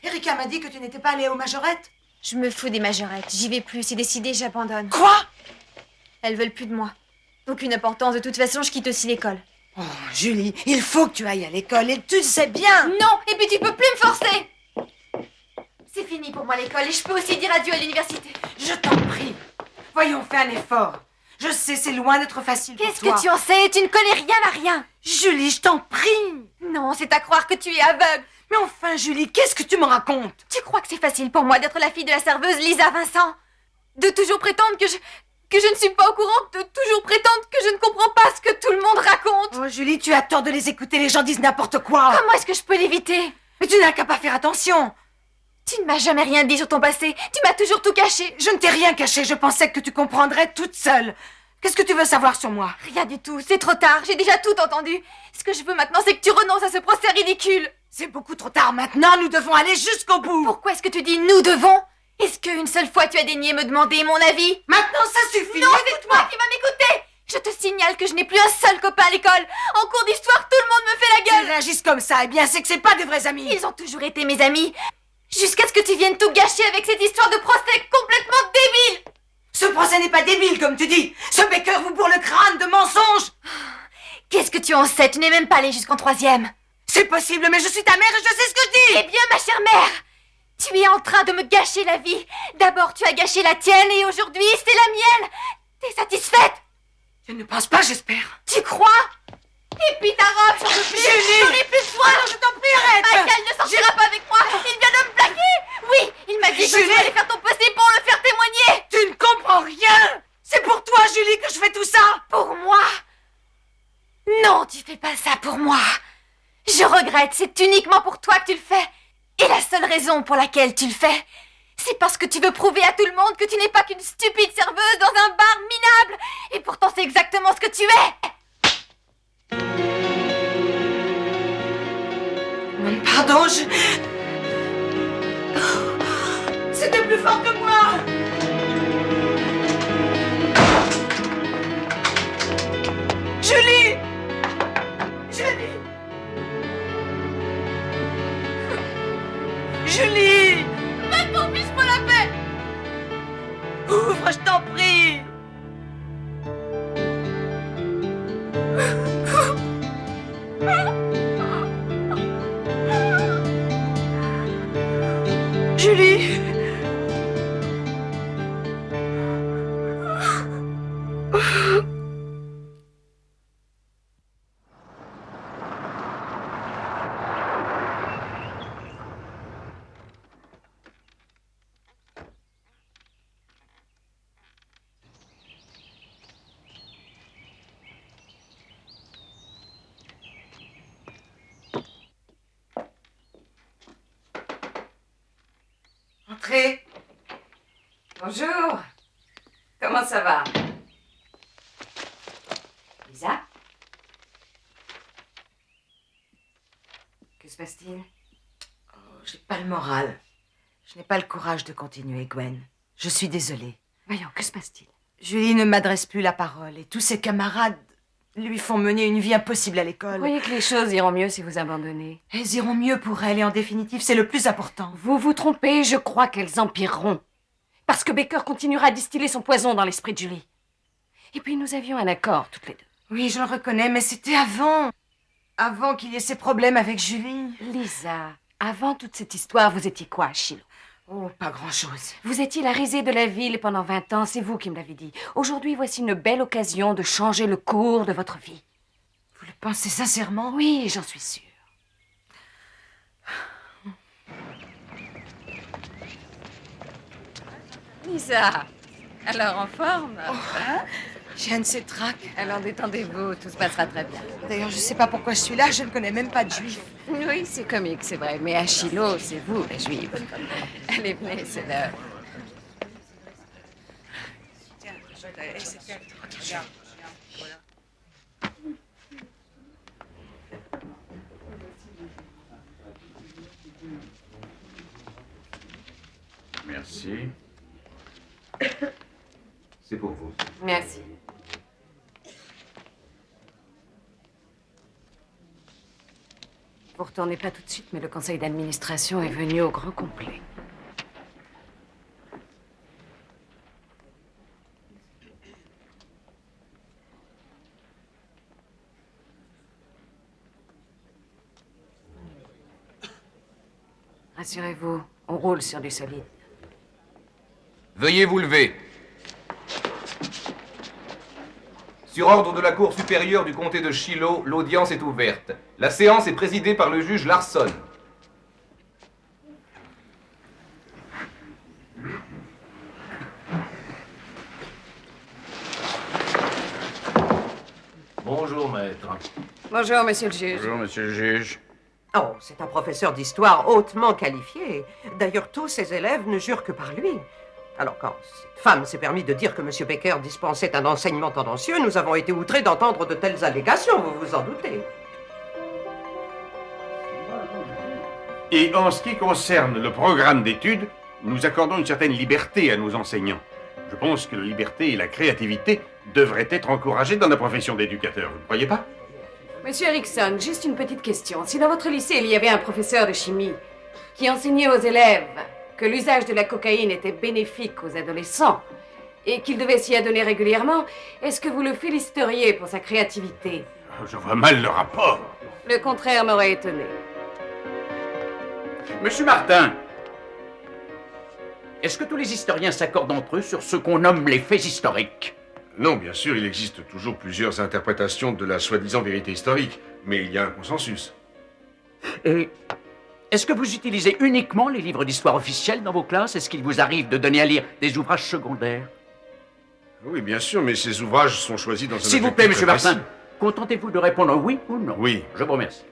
Erika m'a dit que tu n'étais pas allée aux majorettes. Je me fous des majorettes, j'y vais plus, c'est décidé, j'abandonne. Quoi? Elles veulent plus de moi. Aucune importance, de toute façon, je quitte aussi l'école. Oh, Julie, il faut que tu ailles à l'école et tu le sais bien. Non, et puis tu peux plus me forcer. C'est fini pour moi l'école et je peux aussi dire adieu à l'université. Je t'en prie. Voyons, fais un effort. Je sais, c'est loin d'être facile pour toi. Qu'est-ce que tu en sais? Tu ne connais rien à rien. Julie, je t'en prie. Non, c'est à croire que tu es aveugle. Mais enfin, Julie, qu'est-ce que tu me racontes? Tu crois que c'est facile pour moi d'être la fille de la serveuse Lisa Vincent? De toujours prétendre que je ne suis pas au courant, de toujours prétendre que je ne comprends pas ce que tout le monde raconte. Oh, Julie, tu as tort de les écouter, les gens disent n'importe quoi. Comment est-ce que je peux l'éviter? Mais tu n'as qu'à pas faire attention. Tu ne m'as jamais rien dit sur ton passé. Tu m'as toujours tout caché. Je ne t'ai rien caché, je pensais que tu comprendrais toute seule. Qu'est-ce que tu veux savoir sur moi? Rien du tout, c'est trop tard, j'ai déjà tout entendu. Ce que je veux maintenant, c'est que tu renonces à ce procès ridicule. C'est beaucoup trop tard maintenant, nous devons aller jusqu'au bout. Pourquoi est-ce que tu dis « nous devons » ? Est-ce qu'une seule fois tu as daigné me demander mon avis? Maintenant ça suffit. Non, c'est toi qui vas m'écouter. Je te signale que je n'ai plus un seul copain à l'école. En cours d'histoire, tout le monde me fait la gueule. Ils réagissent comme ça, eh bien c'est que c'est pas des vrais amis. Ils ont toujours été mes amis. Jusqu'à ce que tu viennes tout gâcher avec cette histoire de procès complètement débile. Ce procès n'est pas débile, comme tu dis. Ce Baker vous bourre le crâne de mensonges. Qu'est-ce que tu en sais? Tu n'es même pas allée jusqu'en 3e. C'est possible, mais je suis ta mère et je sais ce que je dis. Eh bien, ma chère mère, tu es en train de me gâcher la vie. D'abord, tu as gâché la tienne et aujourd'hui, c'est la mienne. T'es satisfaite? Je ne pense pas, j'espère. Tu crois? Et puis ta robe, j'en peux plus. J'en ai plus besoin. Alors, je t'en prie, arrête. Michael ne sortira pas avec moi. Il vient de me plaquer. Oui, il m'a dit que tu allais faire ton possible pour le faire témoigner. Tu ne comprends rien. C'est pour toi, Julie, que je fais tout ça. Pour moi? Non, tu fais pas ça pour moi. Je regrette, c'est uniquement pour toi que tu le fais. Et la seule raison pour laquelle tu le fais, c'est parce que tu veux prouver à tout le monde que tu n'es pas qu'une stupide serveuse dans un bar minable. Et pourtant, c'est exactement ce que tu es. Pardon, C'était plus fort que moi. Julie! Julie! Julie! Maintenant, fiche-moi la paix! Ouvre, je t'en prie! Julie! Entrez. Bonjour. Comment ça va? Lisa? Que se passe-t-il? Oh, j'ai pas le moral. Je n'ai pas le courage de continuer, Gwen. Je suis désolée. Voyons, que se passe-t-il? Julie ne m'adresse plus la parole et tous ses camarades... lui font mener une vie impossible à Vous l'école. croyez que les choses iront mieux si vous abandonnez? Elles iront mieux pour elle et en définitive, c'est le plus important. Vous vous trompez, je crois qu'elles empireront. Parce que Baker continuera à distiller son poison dans l'esprit de Julie. Et puis nous avions un accord, toutes les deux. Oui, je le reconnais, mais c'était avant. Avant qu'il y ait ces problèmes avec Julie. Lisa, avant toute cette histoire, vous étiez quoi à Shiloh? Oh, pas grand-chose. Vous étiez la risée de la ville pendant 20 ans, c'est vous qui me l'avez dit. Aujourd'hui, voici une belle occasion de changer le cours de votre vie. Vous le pensez sincèrement? Oui, j'en suis sûre. Lisa, alors en forme hein? J'ai un de ces tracs. Alors détendez-vous, tout se passera très bien. D'ailleurs, je sais pas pourquoi je suis là, je ne connais même pas de juif. Oui, c'est comique, c'est vrai. Mais à Shiloh, c'est vous, la juive. Allez, venez, c'est l'heure. Merci. C'est pour vous. Merci. Vous retournez pas tout de suite, mais le conseil d'administration est venu au grand complet. Rassurez-vous, on roule sur du solide. Veuillez vous lever. Sur ordre de la Cour supérieure du comté de Shiloh, l'audience est ouverte. La séance est présidée par le juge Larson. Bonjour, maître. Bonjour, monsieur le juge. Bonjour, monsieur le juge. Oh, c'est un professeur d'histoire hautement qualifié. D'ailleurs, tous ses élèves ne jurent que par lui. Alors, quand cette femme s'est permis de dire que M. Baker dispensait un enseignement tendancieux, nous avons été outrés d'entendre de telles allégations, vous vous en doutez. Et en ce qui concerne le programme d'études, nous accordons une certaine liberté à nos enseignants. Je pense que la liberté et la créativité devraient être encouragées dans la profession d'éducateur, vous ne croyez pas? Monsieur Erickson, juste une petite question. Si dans votre lycée, il y avait un professeur de chimie qui enseignait aux élèves que l'usage de la cocaïne était bénéfique aux adolescents et qu'il devait s'y adonner régulièrement, est-ce que vous le féliciteriez pour sa créativité? Je vois mal le rapport. Le contraire m'aurait étonné. Monsieur Martin, est-ce que tous les historiens s'accordent entre eux sur ce qu'on nomme les faits historiques? Non, bien sûr, il existe toujours plusieurs interprétations de la soi-disant vérité historique, mais il y a un consensus. Et est-ce que vous utilisez uniquement les livres d'histoire officiels dans vos classes? Est-ce qu'il vous arrive de donner à lire des ouvrages secondaires? Oui, bien sûr, mais ces ouvrages sont choisis dans un S'il vous objectif plaît, monsieur très Martin, précis. contentez-vous de répondre oui ou non? Oui. Je vous remercie.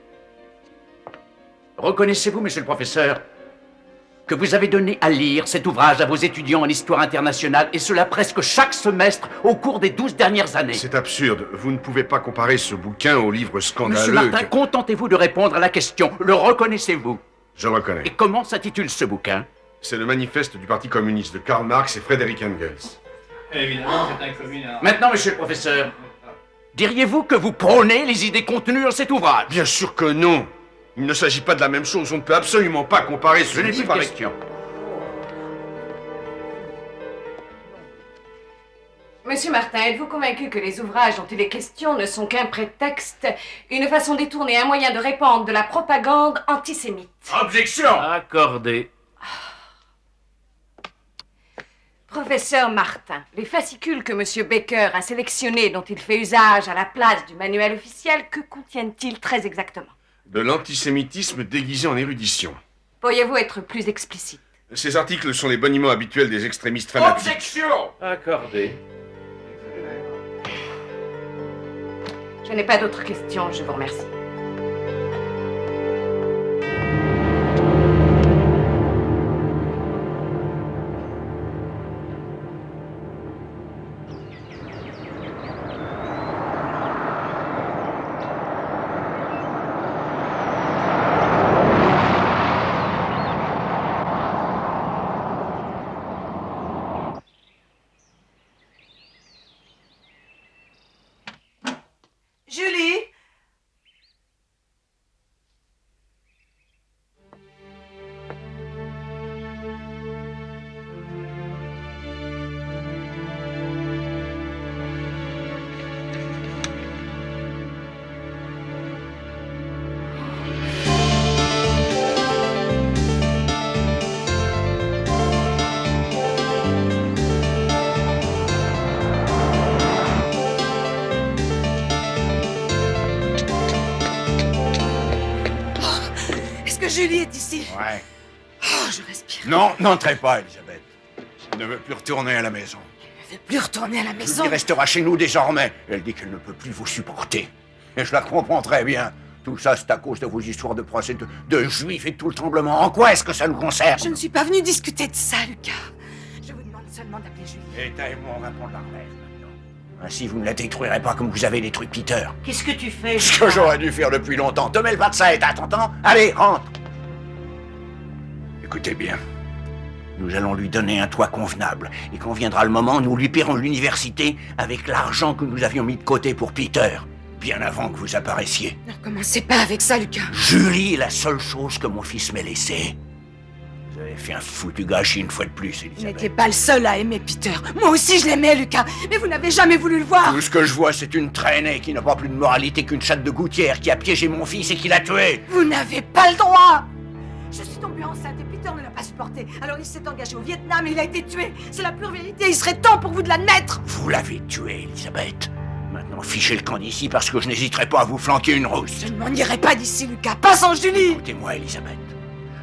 Reconnaissez-vous, monsieur le professeur, que vous avez donné à lire cet ouvrage à vos étudiants en histoire internationale, et cela presque chaque semestre au cours des 12 dernières années? C'est absurde. Vous ne pouvez pas comparer ce bouquin au livre scandaleux. Monsieur Martin, contentez-vous de répondre à la question. Le reconnaissez-vous? Je le reconnais. Et comment s'intitule ce bouquin? C'est le manifeste du Parti communiste de Karl Marx et Frédéric Engels. Évidemment, c'est un communard. Maintenant, monsieur le professeur, diriez-vous que vous prônez les idées contenues dans cet ouvrage? Bien sûr que non. Il ne s'agit pas de la même chose. On ne peut absolument pas comparer ce Je n'ai plus livre de avec... question. Monsieur Martin, êtes-vous convaincu que les ouvrages dont il est question ne sont qu'un prétexte, une façon détournée, un moyen de répandre de la propagande antisémite? Objection! Accordé. Professeur Martin, les fascicules que Monsieur Baker a sélectionnés, dont il fait usage à la place du manuel officiel, que contiennent-ils très exactement? De l'antisémitisme déguisé en érudition. Pourriez-vous être plus explicite? Ces articles sont les boniments habituels des extrémistes fanatiques. Objection! Accordé. Je n'ai pas d'autres questions, je vous remercie. Julie est ici. Ouais. Oh, je respire. Non, n'entrez pas, Elisabeth. Elle ne veut plus retourner à la maison. Elle ne veut plus retourner à la maison. Elle restera chez nous désormais. Elle dit qu'elle ne peut plus vous supporter. Et je la comprends très bien. Tout ça, c'est à cause de vos histoires de procès de juifs et de tout le tremblement. En quoi est-ce que ça nous concerne? Je ne suis pas venue discuter de ça, Lucas. Je vous demande seulement d'appeler Julie. Et moi, on va prendre la relève maintenant. Ainsi, vous ne la détruirez pas comme vous avez détruit Peter. Qu'est-ce que tu fais? Ce que j'aurais dû faire depuis longtemps. Te mêle pas de ça, et t'entends? Allez, rentre. Écoutez bien. Nous allons lui donner un toit convenable. Et quand viendra le moment, nous lui paierons l'université avec l'argent que nous avions mis de côté pour Peter. Bien avant que vous apparaissiez. Ne commencez pas avec ça, Lucas. Julie est la seule chose que mon fils m'ait laissée. Vous avez fait un foutu gâchis une fois de plus, Vous Elisabeth. n'étiez pas le seul à aimer Peter. Moi aussi, je l'aimais, Lucas. Mais vous n'avez jamais voulu le voir. Tout ce que je vois, c'est une traînée qui n'a pas plus de moralité qu'une chatte de gouttière qui a piégé mon fils et qui l'a tué. Vous n'avez pas le droit. Je suis tombée enceinte et Peter ne l'a pas supporté. Alors il s'est engagé au Vietnam et il a été tué. C'est la pure vérité. Il serait temps pour vous de l'admettre. Vous l'avez tué, Elisabeth. Maintenant, fichez le camp d'ici parce que je n'hésiterai pas à vous flanquer une rousse. Je ne m'en irai pas d'ici, Lucas. Pas sans Julie. Écoutez-moi, Elisabeth.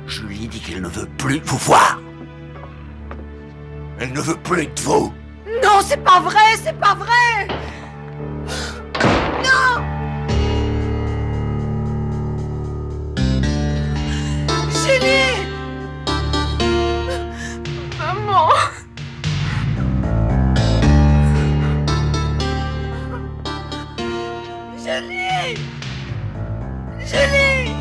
Julie dit qu'elle ne veut plus vous voir. Elle ne veut plus de vous. Non, c'est pas vrai. C'est pas vrai. Non. Julie. Maman. Julie. Julie.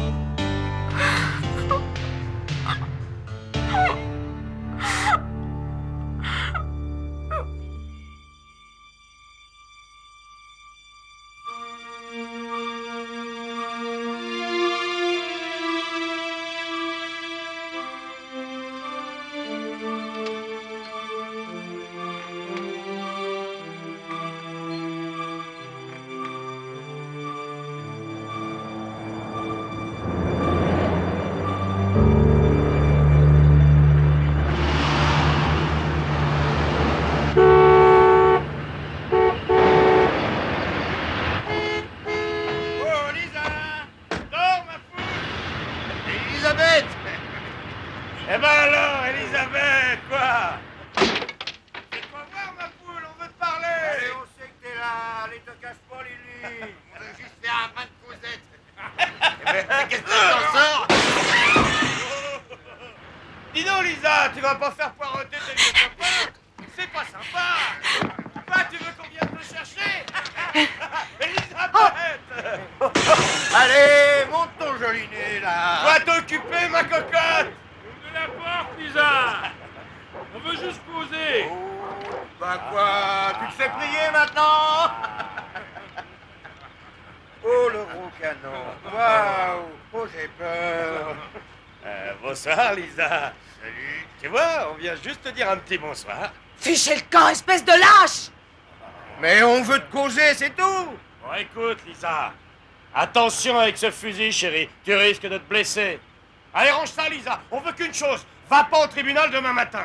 Elisabeth! Eh ben alors, Elisabeth, quoi? Fais-toi voir, ma poule, on veut te parler! Allez, on sait que t'es là, allez, te casse pas, Lily! On veut juste faire un bain de Cosette! Mais qu'est-ce que t'en sors? Dis donc, Lisa, tu vas pas faire poireauter tes vieux copains? C'est pas sympa! Quoi, tu veux qu'on vienne te chercher? Elisabeth! Allez, monte ton joli nez, là! Va t'occuper, ma cocotte! Ouvre la porte, Lisa! On veut juste poser! Bah quoi? Tu te fais prier maintenant? Oh, le gros canon! Waouh! Oh, j'ai peur! Bonsoir, Lisa! Salut! Tu vois, on vient juste te dire un petit bonsoir. Fichez le camp, espèce de lâche! Mais on veut te causer, c'est tout! Bon, écoute, Lisa. Attention avec ce fusil, chérie. Tu risques de te blesser. Allez, range ça, Lisa. On veut qu'une chose. Va pas au tribunal demain matin.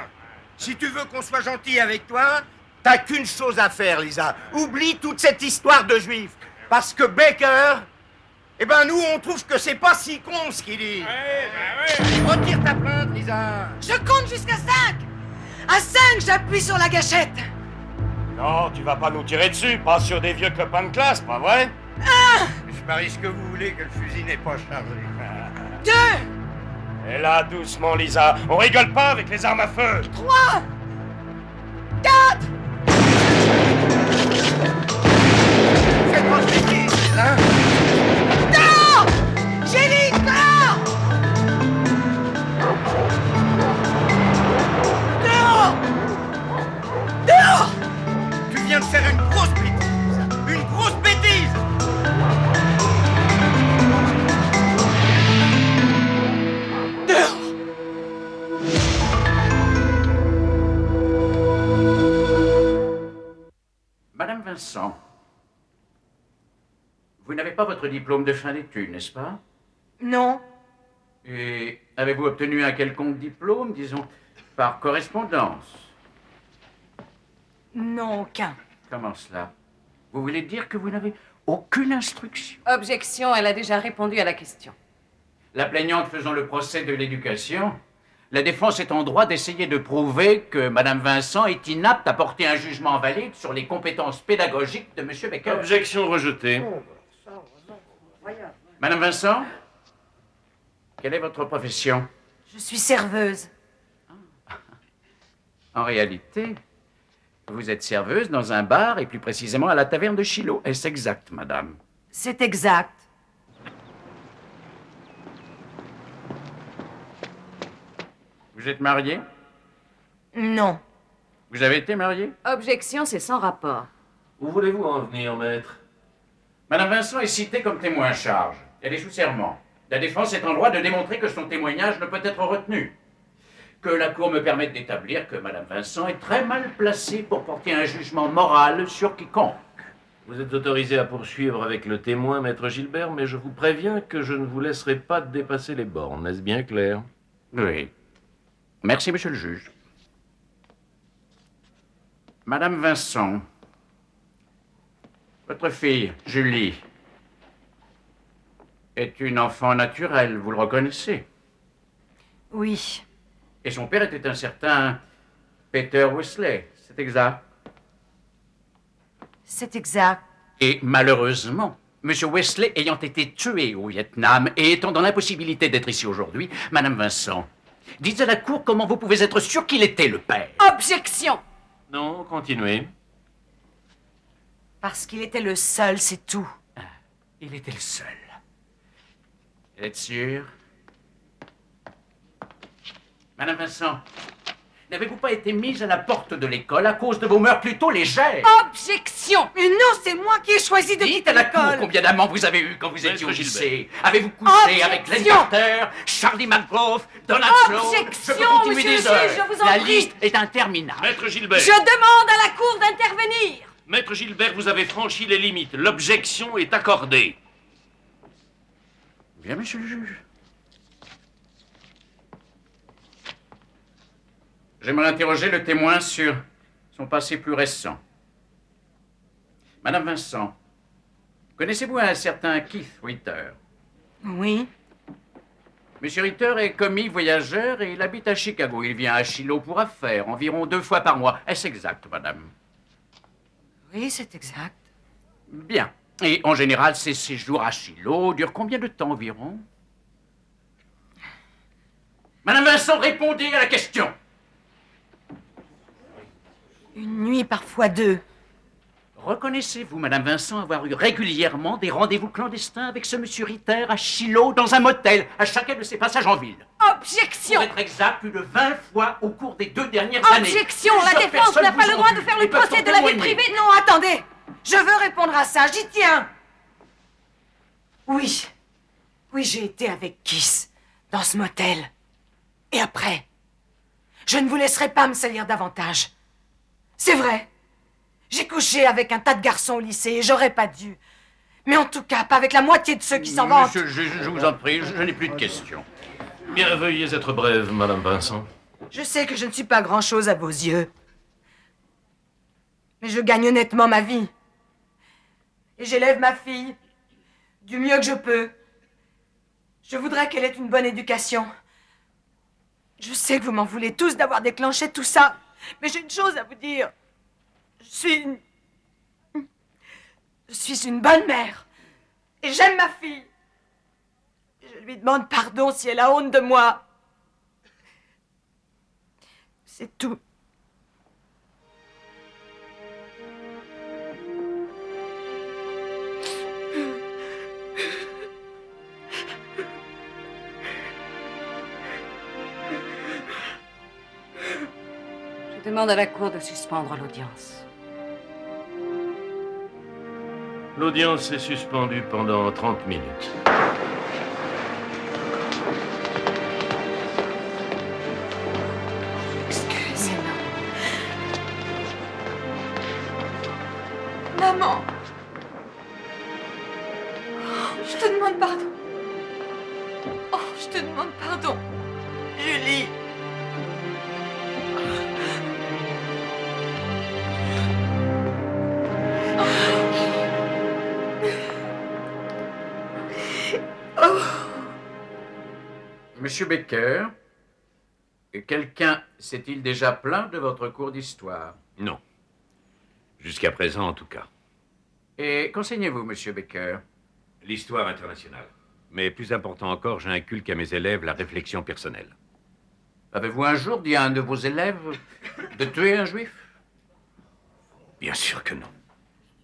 Si tu veux qu'on soit gentil avec toi, t'as qu'une chose à faire, Lisa. Oublie toute cette histoire de juifs. Parce que Baker, eh ben nous, on trouve que c'est pas si con ce qu'il dit. Retire ta plainte, Lisa. Je compte jusqu'à 5. À 5, j'appuie sur la gâchette. Non, tu vas pas nous tirer dessus, pas sur des vieux copains de classe, pas vrai? Je parie ce que vous voulez que le fusil n'est pas chargé. 2. Et là, doucement, Lisa, on rigole pas avec les armes à feu. 3. 4. Faites pas de bêtises, hein? Non! Julie, dehors! Dehors! Dehors! Tu viens de faire une grosse bêtise, Lisa. Une grosse bêtise! Madame Vincent, vous n'avez pas votre diplôme de fin d'études, n'est-ce pas? Non. Et avez-vous obtenu un quelconque diplôme, disons, par correspondance? Non, aucun. Comment cela? Vous voulez dire que vous n'avez aucune instruction? Objection, elle a déjà répondu à la question. la plaignante faisant le procès de l'éducation, la défense est en droit d'essayer de prouver que Madame Vincent est inapte à porter un jugement valide sur les compétences pédagogiques de Monsieur Becker. Objection rejetée. Madame Vincent, quelle est votre profession? Je suis serveuse. En réalité, vous êtes serveuse dans un bar et plus précisément à la taverne de Shiloh. Est-ce exact, madame? C'est exact. Vous êtes mariée? Non. Vous avez été mariée? Objection, c'est sans rapport. Où voulez-vous en venir, maître? Madame Vincent est citée comme témoin à charge. Elle est sous serment. La défense est en droit de démontrer que son témoignage ne peut être retenu. Que la Cour me permette d'établir que Madame Vincent est très mal placée pour porter un jugement moral sur quiconque. Vous êtes autorisé à poursuivre avec le témoin, maître Gilbert, mais je vous préviens que je ne vous laisserai pas dépasser les bornes. Est-ce bien clair? Oui. Merci, monsieur le juge. Madame Vincent, votre fille, Julie, est une enfant naturelle, vous le reconnaissez? Oui. Et son père était un certain Peter Wesley, c'est exact? C'est exact. Et malheureusement, Monsieur Wesley ayant été tué au Vietnam et étant dans l'impossibilité d'être ici aujourd'hui, Madame Vincent, dites à la Cour comment vous pouvez être sûr qu'il était le père. Objection! Non, continuez. Parce qu'il était le seul, c'est tout. Il était le seul. Êtes sûr? Madame Vincent, n'avez-vous pas été mise à la porte de l'école à cause de vos mœurs plutôt légères? Objection! Mais non, c'est moi qui ai choisi de Dites quitter à la Cour l'école. combien d'amants vous avez eu quand vous étiez au Maître lycée. Avez-vous couché avec Len Carter, Charlie McGraw, Donald Sloan? Objection, Je peux continuer monsieur des le juge, heures. je vous en La prie. liste est interminable. Maître Gilbert. Je demande à la Cour d'intervenir! Maître Gilbert, vous avez franchi les limites. L'objection est accordée. Bien, monsieur le juge. J'aimerais interroger le témoin sur son passé plus récent. Madame Vincent, connaissez-vous un certain Keith Ritter? Oui. Monsieur Ritter est commis voyageur et il habite à Chicago. Il vient à Shiloh pour affaires, environ 2 fois par mois. Est-ce exact, madame? Oui, c'est exact. Bien. Et en général, ces séjours à Shiloh durent combien de temps environ? Madame Vincent, répondez à la question. Une nuit, parfois 2. Reconnaissez-vous, Madame Vincent, avoir eu régulièrement des rendez-vous clandestins avec ce monsieur Ritter à Shiloh dans un motel, à chacun de ses passages en ville? Objection! Pour être exact, plus de 20 fois au cours des 2 dernières années. Objection! La Plusieurs défense personnes n'a pas vous le ont droit vu de faire et le peuvent procès en de la vie témoigner. privée. Non, attendez. Je veux répondre à ça, j'y tiens. Oui. Oui, j'ai été avec Kiss, dans ce motel. Et après, je ne vous laisserai pas me salir davantage. C'est vrai. J'ai couché avec un tas de garçons au lycée et j'aurais pas dû. Mais en tout cas, pas avec la moitié de ceux qui s'en vantent. Monsieur le juge, je vous en prie, je n'ai plus de questions. Bien, veuillez être brève, Madame Vincent. Je sais que je ne suis pas grand-chose à vos yeux. Mais je gagne honnêtement ma vie. Et j'élève ma fille du mieux que je peux. Je voudrais qu'elle ait une bonne éducation. Je sais que vous m'en voulez tous d'avoir déclenché tout ça. Mais j'ai une chose à vous dire. Je suis une bonne mère. Et j'aime ma fille. Et je lui demande pardon si elle a honte de moi. C'est tout. Je demande à la Cour de suspendre l'audience. L'audience est suspendue pendant 30 minutes. Excusez-moi. Maman. Oh, je te demande pardon. Oh, je te demande pardon. Julie. Oh. Monsieur Baker, quelqu'un s'est-il déjà plaint de votre cours d'histoire? Non. Jusqu'à présent, en tout cas. Et qu'enseignez-vous, Monsieur Baker? L'histoire internationale. Mais plus important encore, j'inculque à mes élèves la réflexion personnelle. Avez-vous un jour dit à un de vos élèves de tuer un juif? Bien sûr que non.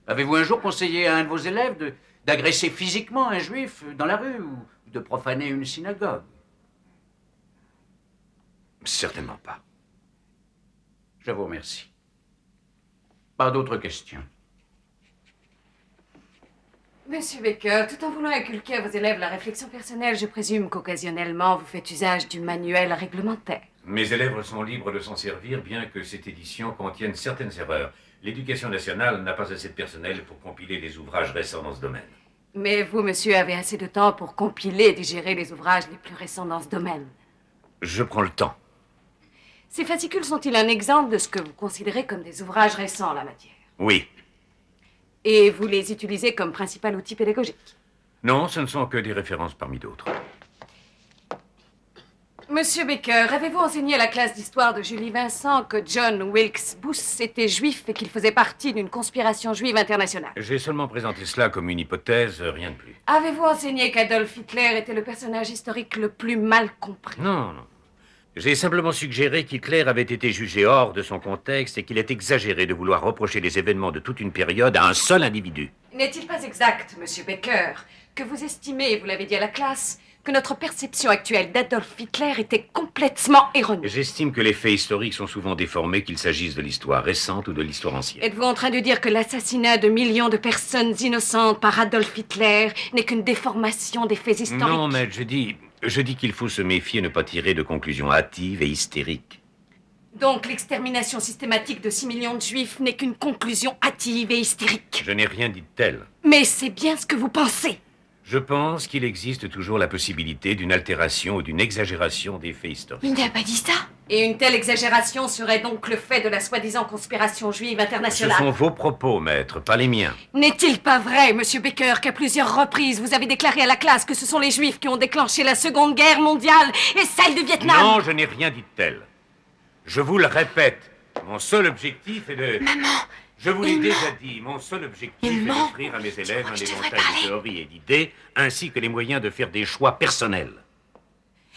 Avez-vous un jour conseillé à un de vos élèves d'agresser physiquement un juif dans la rue ou de profaner une synagogue? Certainement pas. Je vous remercie. Pas d'autres questions. Monsieur Baker, tout en voulant inculquer à vos élèves la réflexion personnelle, je présume qu'occasionnellement vous faites usage du manuel réglementaire. Mes élèves sont libres de s'en servir, bien que cette édition contienne certaines erreurs. L'éducation nationale n'a pas assez de personnel pour compiler des ouvrages récents dans ce domaine. Mais vous, monsieur, avez assez de temps pour compiler et digérer les ouvrages les plus récents dans ce domaine. Je prends le temps. Ces fascicules sont-ils un exemple de ce que vous considérez comme des ouvrages récents en la matière? Oui. Et vous les utilisez comme principal outil pédagogique? Non, ce ne sont que des références parmi d'autres. Monsieur Baker, avez-vous enseigné à la classe d'histoire de Julie Vincent que John Wilkes Booth était juif et qu'il faisait partie d'une conspiration juive internationale? J'ai seulement présenté cela comme une hypothèse, rien de plus. Avez-vous enseigné qu'Adolf Hitler était le personnage historique le plus mal compris? Non, non. J'ai simplement suggéré qu'Hitler avait été jugé hors de son contexte et qu'il est exagéré de vouloir reprocher les événements de toute une période à un seul individu. N'est-il pas exact, monsieur Baker, que vous estimez, vous l'avez dit à la classe, que notre perception actuelle d'Adolf Hitler était complètement erronée? J'estime que les faits historiques sont souvent déformés, qu'il s'agisse de l'histoire récente ou de l'histoire ancienne. Êtes-vous en train de dire que l'assassinat de millions de personnes innocentes par Adolf Hitler n'est qu'une déformation des faits historiques? Non, mais je dis qu'il faut se méfier et ne pas tirer de conclusions hâtives et hystériques. Donc l'extermination systématique de 6 millions de juifs n'est qu'une conclusion hâtive et hystérique? Je n'ai rien dit de tel. Mais c'est bien ce que vous pensez. Je pense qu'il existe toujours la possibilité d'une altération ou d'une exagération des faits historiques. Il n'a pas dit ça. Et une telle exagération serait donc le fait de la soi-disant conspiration juive Ce internationale? sont vos propos, maître, pas les miens. N'est-il pas vrai, monsieur Baker, qu'à plusieurs reprises vous avez déclaré à la classe que ce sont les Juifs qui ont déclenché la Seconde Guerre mondiale et celle du Vietnam? Non, je n'ai rien dit de tel. Je vous le répète, mon seul objectif est de... Maman! Je vous l'ai déjà dit, mon seul objectif est d'offrir à mes élèves un éventail de théories et d'idées, ainsi que les moyens de faire des choix personnels.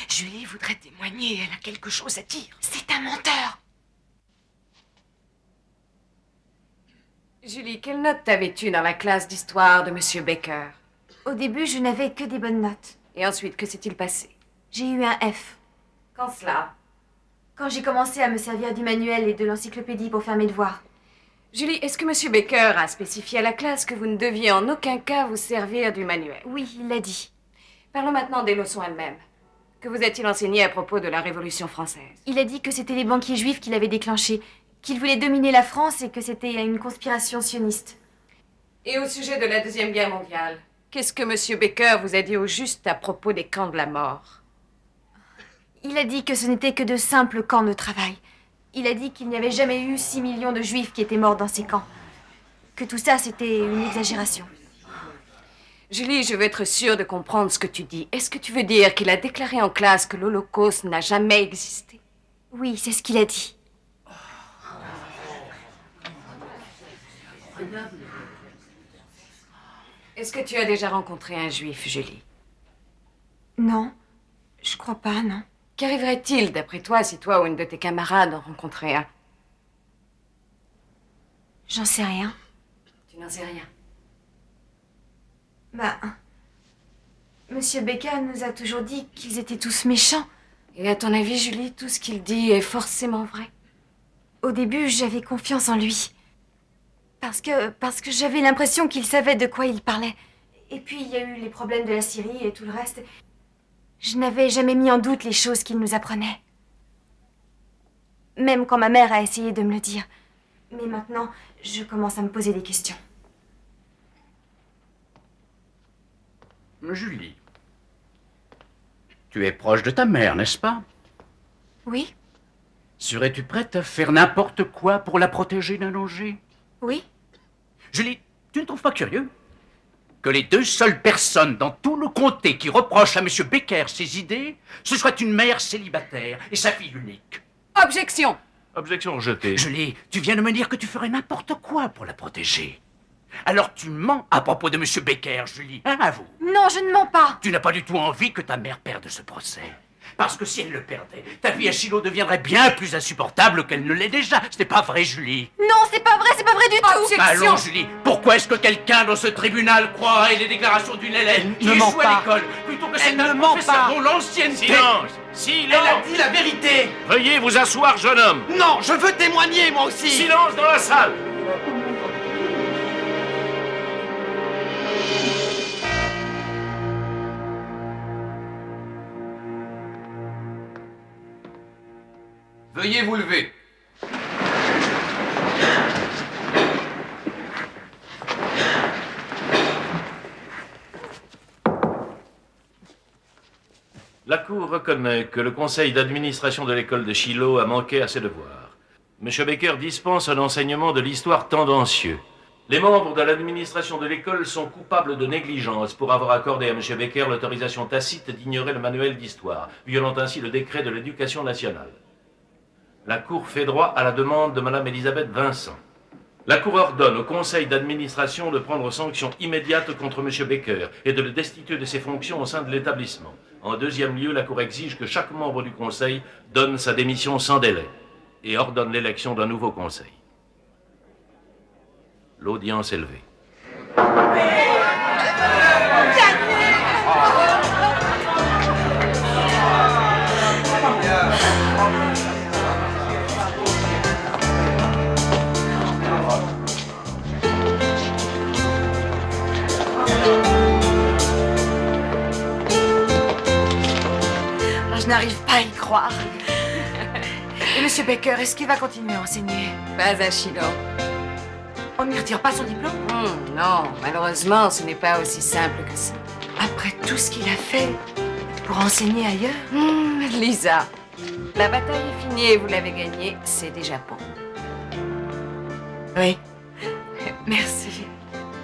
Julie voudrait témoigner, elle a quelque chose à dire. C'est un menteur. Julie, quelle note avais-tu dans la classe d'histoire de monsieur Baker? Au début, je n'avais que des bonnes notes. Et ensuite, que s'est-il passé? J'ai eu un F. Quand cela? Quand j'ai commencé à me servir du manuel et de l'encyclopédie pour faire mes devoirs. Julie, est-ce que monsieur Baker a spécifié à la classe que vous ne deviez en aucun cas vous servir du manuel? Oui, il l'a dit. Parlons maintenant des leçons elles-mêmes. Que vous a-t-il enseigné à propos de la Révolution française? Il a dit que c'était les banquiers juifs qui l'avaient déclenché, qu'ils voulaient dominer la France et que c'était une conspiration sioniste. Et au sujet de la Deuxième Guerre mondiale, qu'est-ce que monsieur Baker vous a dit au juste à propos des camps de la mort? Il a dit que ce n'était que de simples camps de travail. Il a dit qu'il n'y avait jamais eu 6 millions de juifs qui étaient morts dans ces camps. Que tout ça, c'était une exagération. Julie, je veux être sûre de comprendre ce que tu dis. Est-ce que tu veux dire qu'il a déclaré en classe que l'Holocauste n'a jamais existé? Oui, c'est ce qu'il a dit. Est-ce que tu as déjà rencontré un juif, Julie? Non, je crois pas, non. Qu'arriverait-il, d'après toi, si toi ou une de tes camarades en rencontrait un? J'en sais rien. Tu n'en sais rien. Bah, Monsieur Baker nous a toujours dit qu'ils étaient tous méchants. Et à ton avis, Julie, tout ce qu'il dit est forcément vrai? Au début, j'avais confiance en lui. Parce que j'avais l'impression qu'il savait de quoi il parlait. Et puis, il y a eu les problèmes de la Syrie et tout le reste. Je n'avais jamais mis en doute les choses qu'il nous apprenait. Même quand ma mère a essayé de me le dire. Mais maintenant, je commence à me poser des questions. Julie, tu es proche de ta mère, n'est-ce pas? Oui, Serais-tu prête à faire n'importe quoi pour la protéger d'un danger? oui. Julie, tu ne trouves pas curieux que les deux seules personnes dans tout le comté qui reprochent à M. Becker ses idées, ce soit une mère célibataire et sa fille unique. Objection. Objection rejetée. Julie, tu viens de me dire que tu ferais n'importe quoi pour la protéger. Alors tu mens à propos de M. Becker, Julie, hein, avoue. Non, je ne mens pas. Tu n'as pas du tout envie que ta mère perde ce procès. Parce que si elle le perdait, ta vie à Shiloh deviendrait bien plus insupportable qu'elle ne l'est déjà. Ce n'est pas vrai, Julie. Non, c'est pas vrai du tout. Allons, Julie, pourquoi est-ce que quelqu'un dans ce tribunal croirait les déclarations d'une élève qui ne ment échoue à pas. l'école plutôt que c'est Elle un ne ment professeur pas. dont l'ancienneté... Silence. Silence. Elle a dit la vérité. Veuillez vous asseoir, jeune homme. Non, je veux témoigner, moi aussi. Silence dans la salle. Veuillez vous lever. La Cour reconnaît que le conseil d'administration de l'école de Shiloh a manqué à ses devoirs. M. Becker dispense un enseignement de l'histoire tendancieux. Les membres de l'administration de l'école sont coupables de négligence pour avoir accordé à M. Becker l'autorisation tacite d'ignorer le manuel d'histoire, violant ainsi le décret de l'éducation nationale. La Cour fait droit à la demande de Mme Elisabeth Vincent. La Cour ordonne au conseil d'administration de prendre sanction immédiate contre M. Becker et de le destituer de ses fonctions au sein de l'établissement. En deuxième lieu, la Cour exige que chaque membre du conseil donne sa démission sans délai et ordonne l'élection d'un nouveau conseil. L'audience est levée. Je n'arrive pas à y croire. Et Monsieur Becker, est-ce qu'il va continuer à enseigner? Pas à Shiloh. On ne lui retire pas son diplôme? Non, malheureusement, ce n'est pas aussi simple que ça. Après tout ce qu'il a fait pour enseigner ailleurs? Lisa, la bataille est finie et vous l'avez gagnée, c'est déjà bon. Oui. Merci.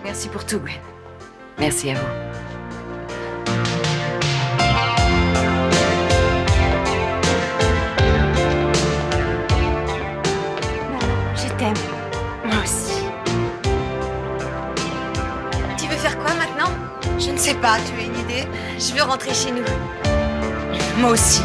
Merci pour tout, Gwen. Merci à vous. Je t'aime. Moi aussi. Tu veux faire quoi maintenant? Je ne sais pas, tu as une idée? Je veux rentrer chez nous. Moi aussi.